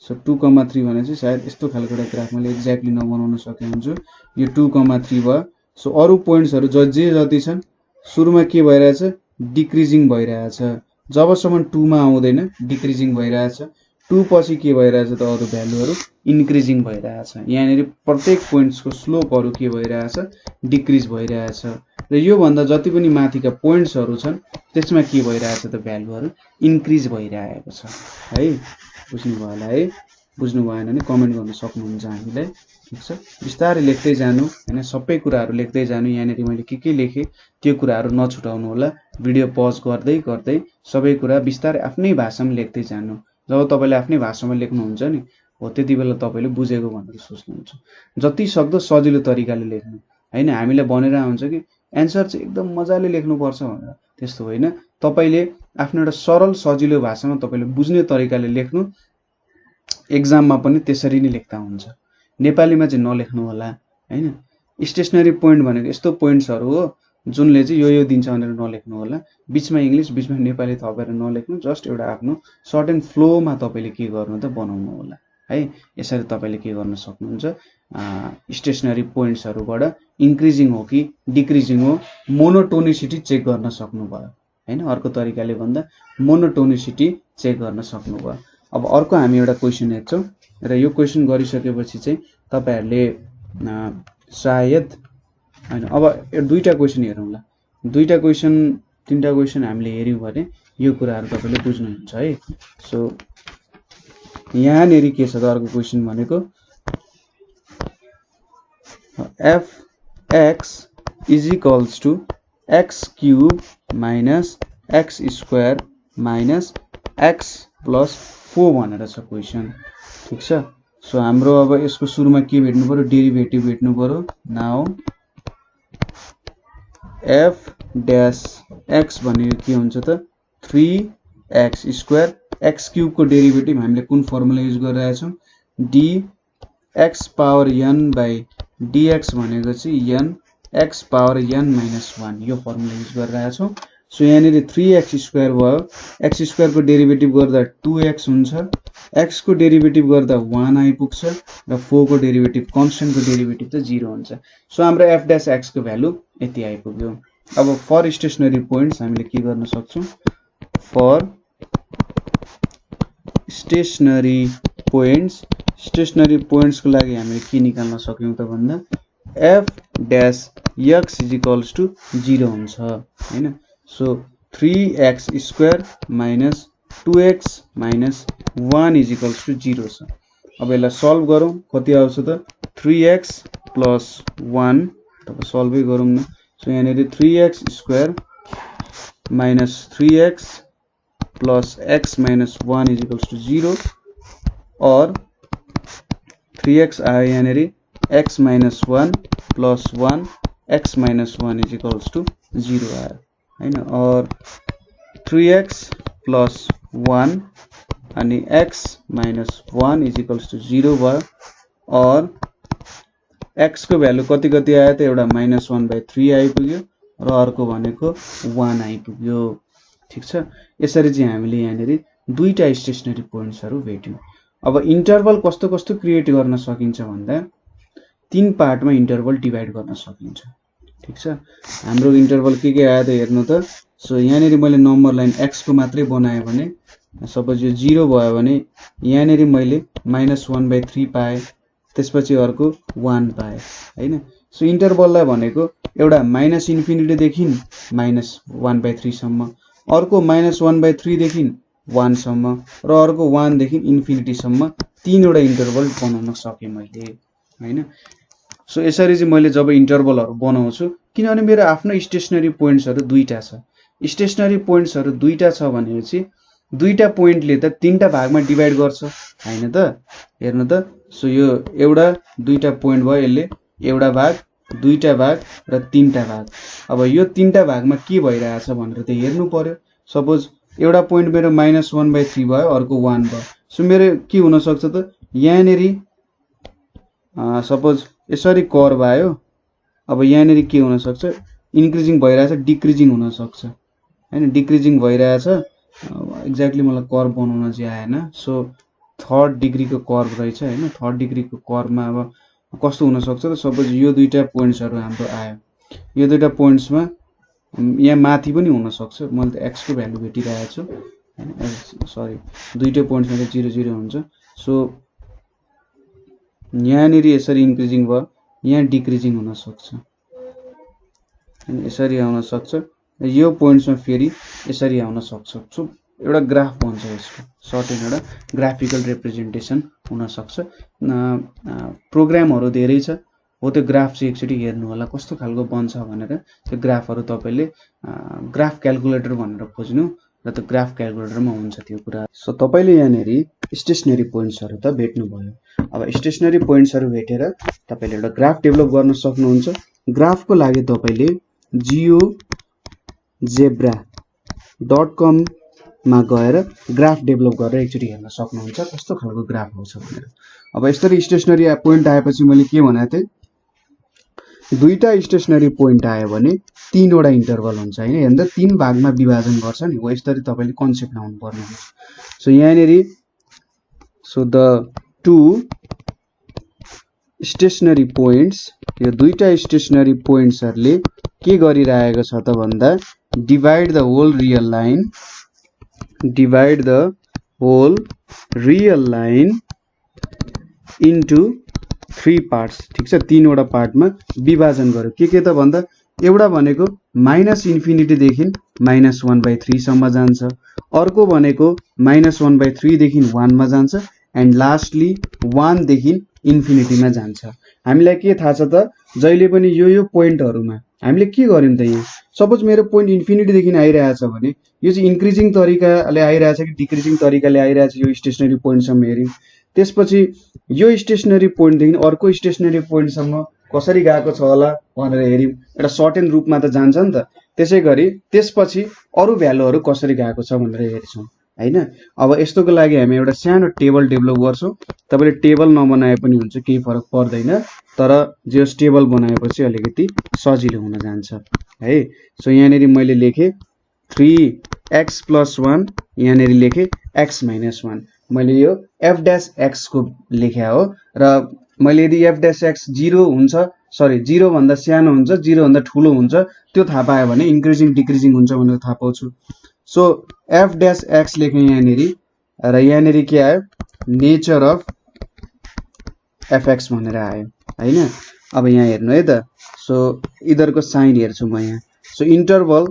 सो 2,3 भने चाहिँ सायद यस्तो खालको एउटा ग्राफ मैले एक्ज्याक्टली नबनाउन सके हुन्छु। यो 2,3 भयो। सो अरु पोइन्ट्सहरु जति छन् सुरुमा के भइरहेछ डिक्रिजिङ भइरहेछ, जबसम्म 2 मा आउँदैन डिक्रिजिङ भइरहेछ। 2 पछि के भइरहेछ त अरु भ्यालुहरु इन्क्रिजिङ भइरहेछ। यहाँनेरि प्रत्येक पोइन्ट्सको स्लोपहरु के भइरहेछ डिक्रिज भइरहेछ र यो भन्दा जति पनि माथिका पोइन्ट्सहरु छन् त्यसमा के भइरहेछ त भ्यालुहरु इन्क्रिज भइरहेको छ है। बुझ्नु भयो होला है, बुझ्नु भएन भने कमेन्ट गर्न सक्नुहुन्छ हामीलाई। ठीक छ, बिस्तारै लेख्दै जानु हैन, सबै कुराहरु लेख्दै जानु। यहाँनेरि मैले के लेखे त्यो कुराहरु नछुटाउनु होला। भिडियो पज गर्दै गर्दै सबै कुरा बिस्तारै आफ्नै भाषामा लेख्दै जानु। जब तपाईले आफ्नै भाषामा लेख्नुहुन्छ नि हो त्यति बेला तपाईले बुझेको भनेर सोच्नुहुन्छ। जति सक्दो सजिलो तरिकाले लेख्नु हैन। हामीलाई भनेर हुन्छ कि एन्सर चाहिँ एकदम मजाले लेख्नु पर्छ भनेर, त्यस्तो होइन। तपाईले आफ्नो एउटा सरल सजिलो भाषामा तपाईले बुझ्ने तरिकाले लेख्नु। एक्जाममा पनि त्यसरी नै लेख्दा हुन्छ। नेपालीमा चाहिँ नलेख्नु होला हैन। स्टेशनरी पोइन्ट भनेको यस्तो पोइन्ट्सहरु हो जुनले चाहिँ यो दिन्छ भनेर नलेख्नु होला। बीचमा इंग्लिश बीचमा नेपाली थपेर नलेख्नु। जस्ट एउटा आफ्नो सर्ट एन्ड फ्लोमा तपाईले के गर्नु त बनाउनु होला है। यसरी तपाईले के गर्न सक्नुहुन्छ, स्टेशनरी पोइन्ट्सहरुबाट इन्क्रिजिङ हो कि डिक्रिजिङ हो मोनोटोनिसिटी चेक गर्न सक्नुभयो हैन। अर्को तरिकाले भन्दा मोनोटोनिसिटी चेक गर्न सक्नुभयो। अब अर्को हामी एउटा क्वेशन हेर्छौं र यो क्वेशन गरिसकेपछि चाहिँ तपाईहरुले सायद हैन, अब दुईटा क्वेशन हेरौँला। दुईटा क्वेशन तीनटा क्वेशन हामीले हेर्यौं भने यो कुराहरु तपाईले बुझ्नुहुन्छ है। सो यहाँनेरि के छ त अर्को क्वेशन भनेको fx is equals to x cube minus x square minus x plus 4 भनेर छ क्वेशन। ठीक छ, सो हाम्रो अब यसको सुरुमा के भेट्नु पर्यो, डेरिभेटिभ भेट्नु पर्यो। नाउ f dash x भनेको के हुन्छ त 3x square, x cube को डेरिभेटिभ हामीले कुन फर्मुला युज गरिरहेका छौं, dx power n by dx भनेको चाहिँ n x पावर n - 1 यो फर्मुला युज गरिरहेका छौं। सो यहाँनिर 3x स्क्वायर भयो, x स्क्वायर को डेरिभेटिभ गर्दा 2x हुन्छ, x को डेरिभेटिभ गर्दा 1 आइपुग्छ र 4 को डेरिभेटिभ कन्स्टेन्ट को डेरिभेटिभ त 0 हुन्छ। सो हाम्रो f डैश x को भ्यालु यति आइपुग्यो। अब फर स्टेशनरी पोइन्ट्स हामीले के गर्न सक्छौं, फर स्टेशनरी पोइन्ट्स को लागि हामीले के निकाल्न सक्यौं त भन्दा f dash x is equals to 0 हुन्छ हैन। So 3x square minus 2x minus 1 is equals to 0 छ। अब यसलाई सल्भ गरौँ, कति आउँछ त 3x प्लस 1, अब सल्भै गरौँ न। सो यहाँनिर 3x square minus 3x plus x minus 1 is equals to 0 or 3x आयो यहाँनिर x minus 1 plus 1 x minus 1 is equals to 0 आयो हैन। और 3x प्लस 1 अनि x minus 1 is equals to 0 भयो और x को भ्यालु कति कति आयो त एउटा माइनस 1/3 आइपुग्यो र अर्को भनेको 1 आइपुग्यो। ठीक छ, यसरी चाहिँ हामीले यहाँनिर दुईटा स्टेशनरी पोइन्ट्सहरु भेट्यौं। अब इन्टरभल कस्तो कस्तो क्रिएट गर्न सकिन्छ भन्दा तीन पार्टमा इन्टरभल डिभाइड गर्न सकिन्छ। ठीक छ, हाम्रो इन्टरभल के आयो त हेर्नु त। सो यहाँनिर मैले नम्बर लाइन x को मात्रै बनाए भने सपोज यो 0 भयो भने यहाँनिर मैले माइनस 1/3 पाए, त्यसपछि अर्को 1 पाए हैन। सो इन्टरभललाई भनेको एउटा माइनस इन्फिनिटी देखि माइनस 1/3 सम्म, अर्को माइनस 1/3 देखि 1 सम्म र अर्को 1 देखि इन्फिनिटी सम्म तीनवटा इन्टरभल बनाउन सके मैले हैन। सो यसरी चाहिँ मैले जब इन्टरभलहरु बनाउँछु, किनभने मेरो आफ्नो स्टेशनरी पोइन्ट्सहरु दुईटा छ, स्टेशनरी पोइन्ट्सहरु दुईटा छ भनेपछि दुईटा पोइन्टले त तीनटा भागमा डिभाइड गर्छ हैन त। हेर्नु त, सो यो एउटा दुईटा पोइन्ट भयो, यसले एउटा भाग, दुईटा भाग र तीनटा भाग। अब यो तीनटा भागमा के भइरहेछ भनेर त हेर्नु पर्यो। सपोज एउटा पोइन्ट मेरो माइनस 1/3 भयो, अर्को 1 भयो। सो मेरो के हुन सक्छ त यहाँनिर सपोज यसरी कर्व आयो, अब यहाँनिर के हुन सक्छ इन्क्रिजिङ भइरहेछ, डिक्रिजिङ हुन सक्छ हैन, डिक्रिजिङ भइरहेछ। एक्ज्याक्टली मलाई कर्व बनाउन चाहिँ आएन। सो थर्ड डिग्री को कर्व रहेछ हैन, थर्ड डिग्री को कर्वमा अब कस्तो हुन सक्छ त सपोज यो दुईटा पोइन्ट्सहरु हाम्रो आयो, यो दुईटा पोइन्ट्समा यहाँ माथि पनि हुन सक्छ, मैले त x को भ्यालु भेटिरहेको छु हैन, सरी दुईटा पोइन्ट्समा त 0 0 हुन्छ। सो यहाँनिर यसरी इन्क्रिजिङ भयो, यहाँ डिक्रिजिङ हुन सक्छ हैन, यसरी आउन सक्छ, यो पोइन्ट्समा फेरि यसरी आउन सक्छ। सो एउटा ग्राफ भन्छ यसको, सर्टेन एउटा ग्राफिकल रिप्रेजेन्टेसन हुन सक्छ। प्रोग्रामहरु धेरै छ, हो त्यो ग्राफ चाहिँ एकचोटी हेर्नु होला कस्तो खालको बन्छ भनेर। त्यो ग्राफहरु तपाईले ग्राफ क्याल्कुलेटर भनेर खोज्नु र त्यो ग्राफ क्याल्कुलेटरमा हुन्छ त्यो कुरा। सो तपाईले यहाँनेरि स्टेशनरी पोइन्ट्सहरु त भेट्नु भयो। अब स्टेशनरी पोइन्ट्सहरु भेटेर तपाईले एउटा ग्राफ डेभलप गर्न सक्नुहुन्छ। ग्राफको लागि तपाईले geozebra.com मा गएर ग्राफ डेभलप गरेर एकचोटी हेर्न सक्नुहुन्छ कस्तो खालको ग्राफ आउँछ भनेर। अब यसरी स्टेशनरी पोइन्ट आएपछि मैले के भनेको थिएँ, दुईटा स्टेशनरी पोइन्ट आयो भने तीनवटा इन्टरभल हुन्छ हैन, हेर्दा तीन भागमा विभाजन गर्छ नि, हो यसरी तपाईले कन्सेप्ट लाउनु पर्ने हुन्छ। सो यहाँनेरि so the two stationary points, यो दुईटा स्टेशनरी पोइन्ट्सहरुले के गरिरहेको छ त भन्दा divide the whole real line into 3 parts. ठीक छ, तीनवटा पार्टमा विभाजन गर्यो। के त भन्दा एउटा भनेको माइनस इन्फिनिटी देखि माइनस 1/3 सम्म जान्छ, अर्को भनेको माइनस 1/3 देखि 1 मा जान्छ एन्ड लास्टली 1 देखि इन्फिनिटी मा जान्छ। हामीलाई के थाहा छ त जहिले पनि यो पोइन्टहरुमा हामीले के गर्यौं त, यहाँ सपोज मेरो पोइन्ट इन्फिनिटी देखि आइरहेछ भने यो चाहिँ इन्क्रिजिङ तरिकाले आइरहेछ कि डिक्रिजिङ तरिकाले आइरहेछ, यो स्टेशनरी पोइन्टसम्म हेर्यौं। त्यसपछि यो स्टेशनरी पोइन्ट देखि अर्को स्टेशनरी पोइन्टसम्म कसरी गएको छ होला भनेर हेर्यौं, एउटा सर्टेन रूपमा त जान्छ नि त। त्यसैगरी त्यसपछि अरु भ्यालुहरु कसरी गएको छ भनेर हेर्छौं हैन। अब यस्तोको लागि हामी एउटा सानो टेबल डेभलप गर्छौं। तपाईले टेबल नबनाए पनि हुन्छ, केही फरक पर्दैन, तर जो टेबल बनाएपछि अलिकति सजिलो हुन जान्छ है। सो यहाँनेरि मैले लेखे 3x + 1 यहाँनेर लेखे x - 1 मैले यो f dash x को लेख्या हो र मैले यदि f dash x 0 हुन्छ सरी 0 भन्दा सानो हुन्छ 0 भन्दा ठूलो हुन्छ त्यो थाहा पाए भने इन्क्रिजिङ डिक्रिजिङ हुन्छ भनेर थाहा पाउँछु सो f dash x लेखे यहाँनेर र यहाँनेर के आयो नेचर अफ fx भनेर आयो हैन अब यहाँ हेर्नु है त सो इधरको साइन हेर्छु म यहाँ सो इन्टरभल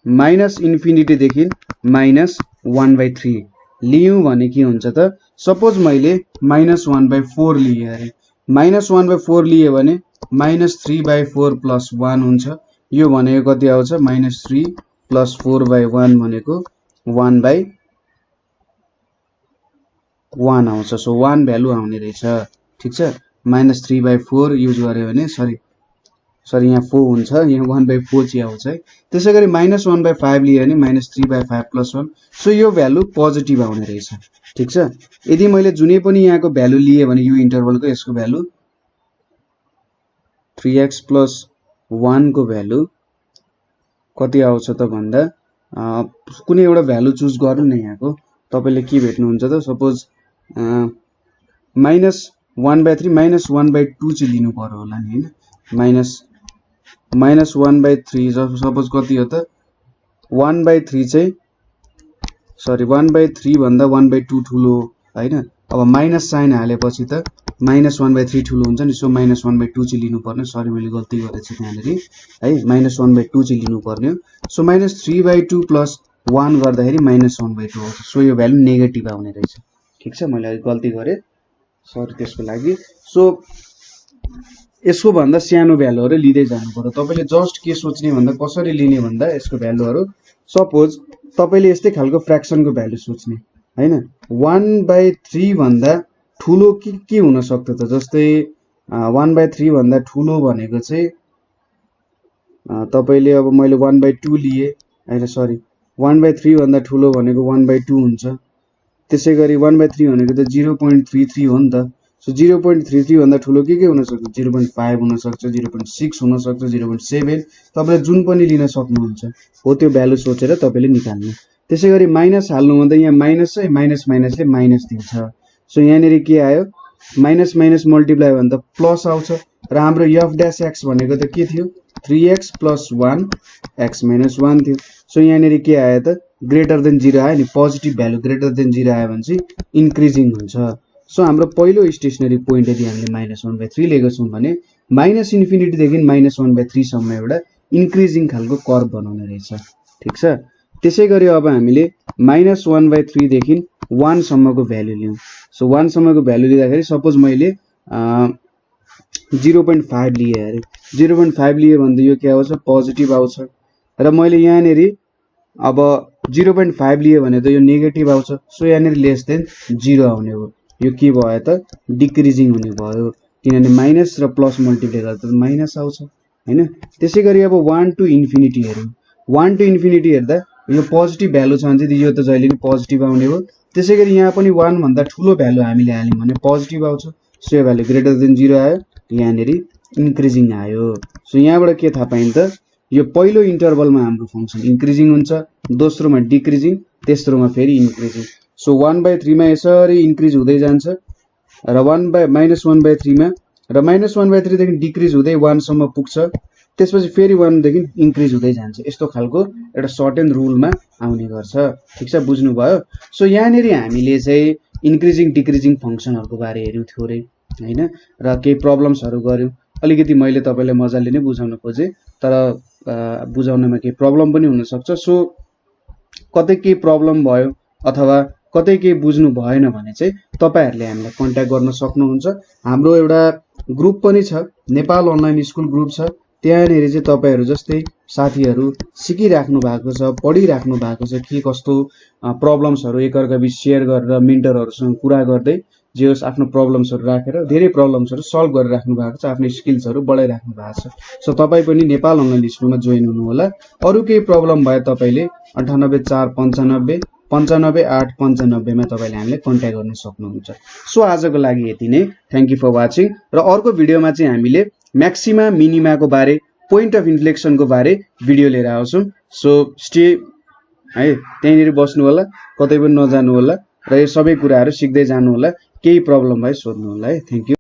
-इन्फिनिटी देखि -1/3 लियौं भने के हुन्छ त सपोज मैले -1/4 लिए अरे -1/4 लिए भने -3/4 + 1 हुन्छ यो भनेको कति आउँछ -3 + 4/1 भनेको 1/1 आउँछ सो 1 भ्यालु आउने रहेछ ठीक छ -3/4 युज गर्यो भने सरी यहाँ 4 हुन्छ यहाँ 1/4 चाहिँ आउँछ है त्यसैगरी -1/5 लिए भने -3/5 + 1 सो यो भ्यालु पोजिटिभ आउने रहेछ ठीक छ यदि मैले जुनै पनि यहाँको भ्यालु लिए भने यो इन्टरभलको यसको भ्यालु 3x + 1 को भ्यालु कति आउँछ त भन्दा कुनै एउटा भ्यालु चुज गर्नु न यहाँको तपाईले के भेट्नुहुन्छ त सपोज -1/3 -1/2 चाहिँ लिनु पर्यो होला नि हैन -1/3 सपोज कति हो त 1/3 चाहिँ सरी 1/3 भन्दा 1/2 ठुलो हैन अब माइनस साइन हालेपछि त -1/3 ठुलो हुन्छ नि सो -1/2 चाहिँ लिनु पर्ने सरी मैले गल्ती गरेछु त्यहाँनेरि है -1/2 चाहिँ लिनु पर्ने सो -3/2 + 1 गर्दाखेरि -1/2 आउँछ सो यो भ्यालु नेगेटिभ आउने रहेछ ठीक छ मैले अलि गल्ती गरे सरी त्यसको लागि सो यसको भन्दा सानो भ्यालुहरु लिँदै जानु पर्यो तपाईले जस्ट के सोच्ने भन्दा कसरी लिने भन्दा यसको भ्यालुहरु सपोज तपाईले यस्तै खालको फ्र्याक्सनको भ्यालु सोच्ने हैन 1/3 भन्दा ठूलो के हुन सक्छ त जस्तै 1/3 भन्दा ठूलो भनेको चाहिँ तपाईले अब मैले 1/2 लिए हैन सरी 1/3 भन्दा ठूलो भनेको 1/2 हुन्छ त्यसैगरी 1/3 भनेको त 0.33 हो नि त सो 0.33 भन्दा ठूलो के हुन सक्छ 0.5 हुन सक्छ 0.6 हुन सक्छ 0.7 तपाईले जुन पनि लिन सक्नुहुन्छ हो त्यो भ्यालु सोचेर तपाईले निकाल्नु त्यसैगरी माइनस हाल्नु भन्दा यहाँ माइनस चाहिँ माइनसले माइनस दिन्छ सो यहाँनेरि के आयो माइनस मल्टिप्लाई भन्दा प्लस आउँछ र हाम्रो f dash x भनेको त के थियो 3x + 1 x - 1 थियो सो यहाँनेरि के आयो त ग्रेटर देन 0 आयो नि पोजिटिभ भ्यालु ग्रेटर देन 0 आयो भने चाहिँ इन्क्रिजिङ हुन्छ सो हाम्रो पहिलो स्टेशनरी पोइन्ट यदि हामीले -1/3 लिएको छौं भने -इन्फिनिटी देखि -1/3 सम्म एउटा इन्क्रिजिङ खालको कर्भ बनाउने रहेछ ठीक छ त्यसैगरी अब हामीले -1/3 देखि 1 सम्मको भ्यालु लियौं सो 1 सम्मको भ्यालु लिँदाखेरि सपोज मैले 0.5 लिए अरे 0.5 लिए भन्दा यो के आउँछ पोजिटिभ आउँछ र मैले यहाँनेरि अब 0.5 लिए भने त यो नेगेटिभ आउँछ सो यहाँनेरि लेस देन 0 आउने हो यो के भयो त डिक्रिजिङ हुने भयो किनभने माइनस र प्लस मल्टिप्लाई गर्दा माइनस आउँछ हैन त्यसैगरी अब 1 टु इन्फिनिटी हेरौं 1 टु इन्फिनिटी हेर्दा यो पोजिटिभ भ्यालु छ भने चाहिँ यो त जहिले पनि पोजिटिभ आउने हो त्यसैगरी यहाँ पनि 1 भन्दा ठूलो भ्यालु हामीले हाल्यौं भने पोजिटिभ आउँछ सो यो भ्यालु ग्रेटर देन 0 आयो यहाँनेरि इन्क्रिजिङ आयो सो यहाँबाट के थाहा पाइन्छ त यो पहिलो इन्टरभलमा हाम्रो फंक्सन इन्क्रिजिङ हुन्छ दोस्रोमा डिक्रिजिङ तेस्रोमा फेरि इन्क्रिजिङ सो 1/3 मा यसरी इन्क्रिज हुँदै जान्छ र -1/3 मा र -1/3 देखि डिक्रिज हुँदै 1 सम्म पुग्छ त्यसपछि फेरि 1 देखि इन्क्रिज हुँदै जान्छ यस्तो खालको एउटा सर्ट एन्ड रुलमा आउने गर्छ ठीक छ बुझ्नु भयो सो यहाँनेरि हामीले चाहिँ इन्क्रिजिङ डिक्रिजिङ फंक्सनहरुको बारे हेर्यौं थोरै हैन र केही प्रब्लम्सहरु गर्यौं अलिकति मैले तपाईलाई मजाले नै बुझाउन खोजे तर बुझाउनमा केही प्रब्लम पनि हुन सक्छ सो कतै केही प्रब्लम भयो अथवा कतै केही बुझ्नु भएन भने चाहिँ तपाईहरुले हामीलाई कन्ट्याक्ट गर्न सक्नुहुन्छ हाम्रो एउटा ग्रुप पनि छ नेपाल अनलाइन स्कुल ग्रुप छ त्यहाँनेरि चाहिँ तपाईहरु जस्तै साथीहरु सिकिराख्नु भएको छ पढिराख्नु भएको छ के कस्तो प्रब्लम्सहरु एकअर्का बीच शेयर गरेर मेन्टरहरुसँग कुरा गर्दै जे होस् आफ्नो प्रब्लम्सहरु राखेर धेरै प्रब्लम्सहरु सल्भ गरेर राख्नु भएको छ आफ्नो स्किल्सहरु बढाइराख्नु भएको छ सो तपाई पनि नेपाल अनलाइन स्कुलमा जोइन हुनु होला अरु केही प्रब्लम भए तपाईले 98495 95895 मा तपाईले हामीलाई कन्ट्याक्ट गर्न सक्नुहुन्छ सो आजको लागि यति नै थ्यांक यू फर वाचिङ र अर्को भिडियोमा चाहिँ हामीले म्याक्सिमा मिनिमाको बारे पोइन्ट अफ इन्फ्लेक्सनको बारे भिडियो लिएर आउँछौं सो स्टे है। त्यहीँनिर बस्नु होला, कतै पनि नजानु होला र यो सबै कुराहरू सिक्दै जानु होला। केही प्रब्लम भए सोध्नु होला है। Thank you.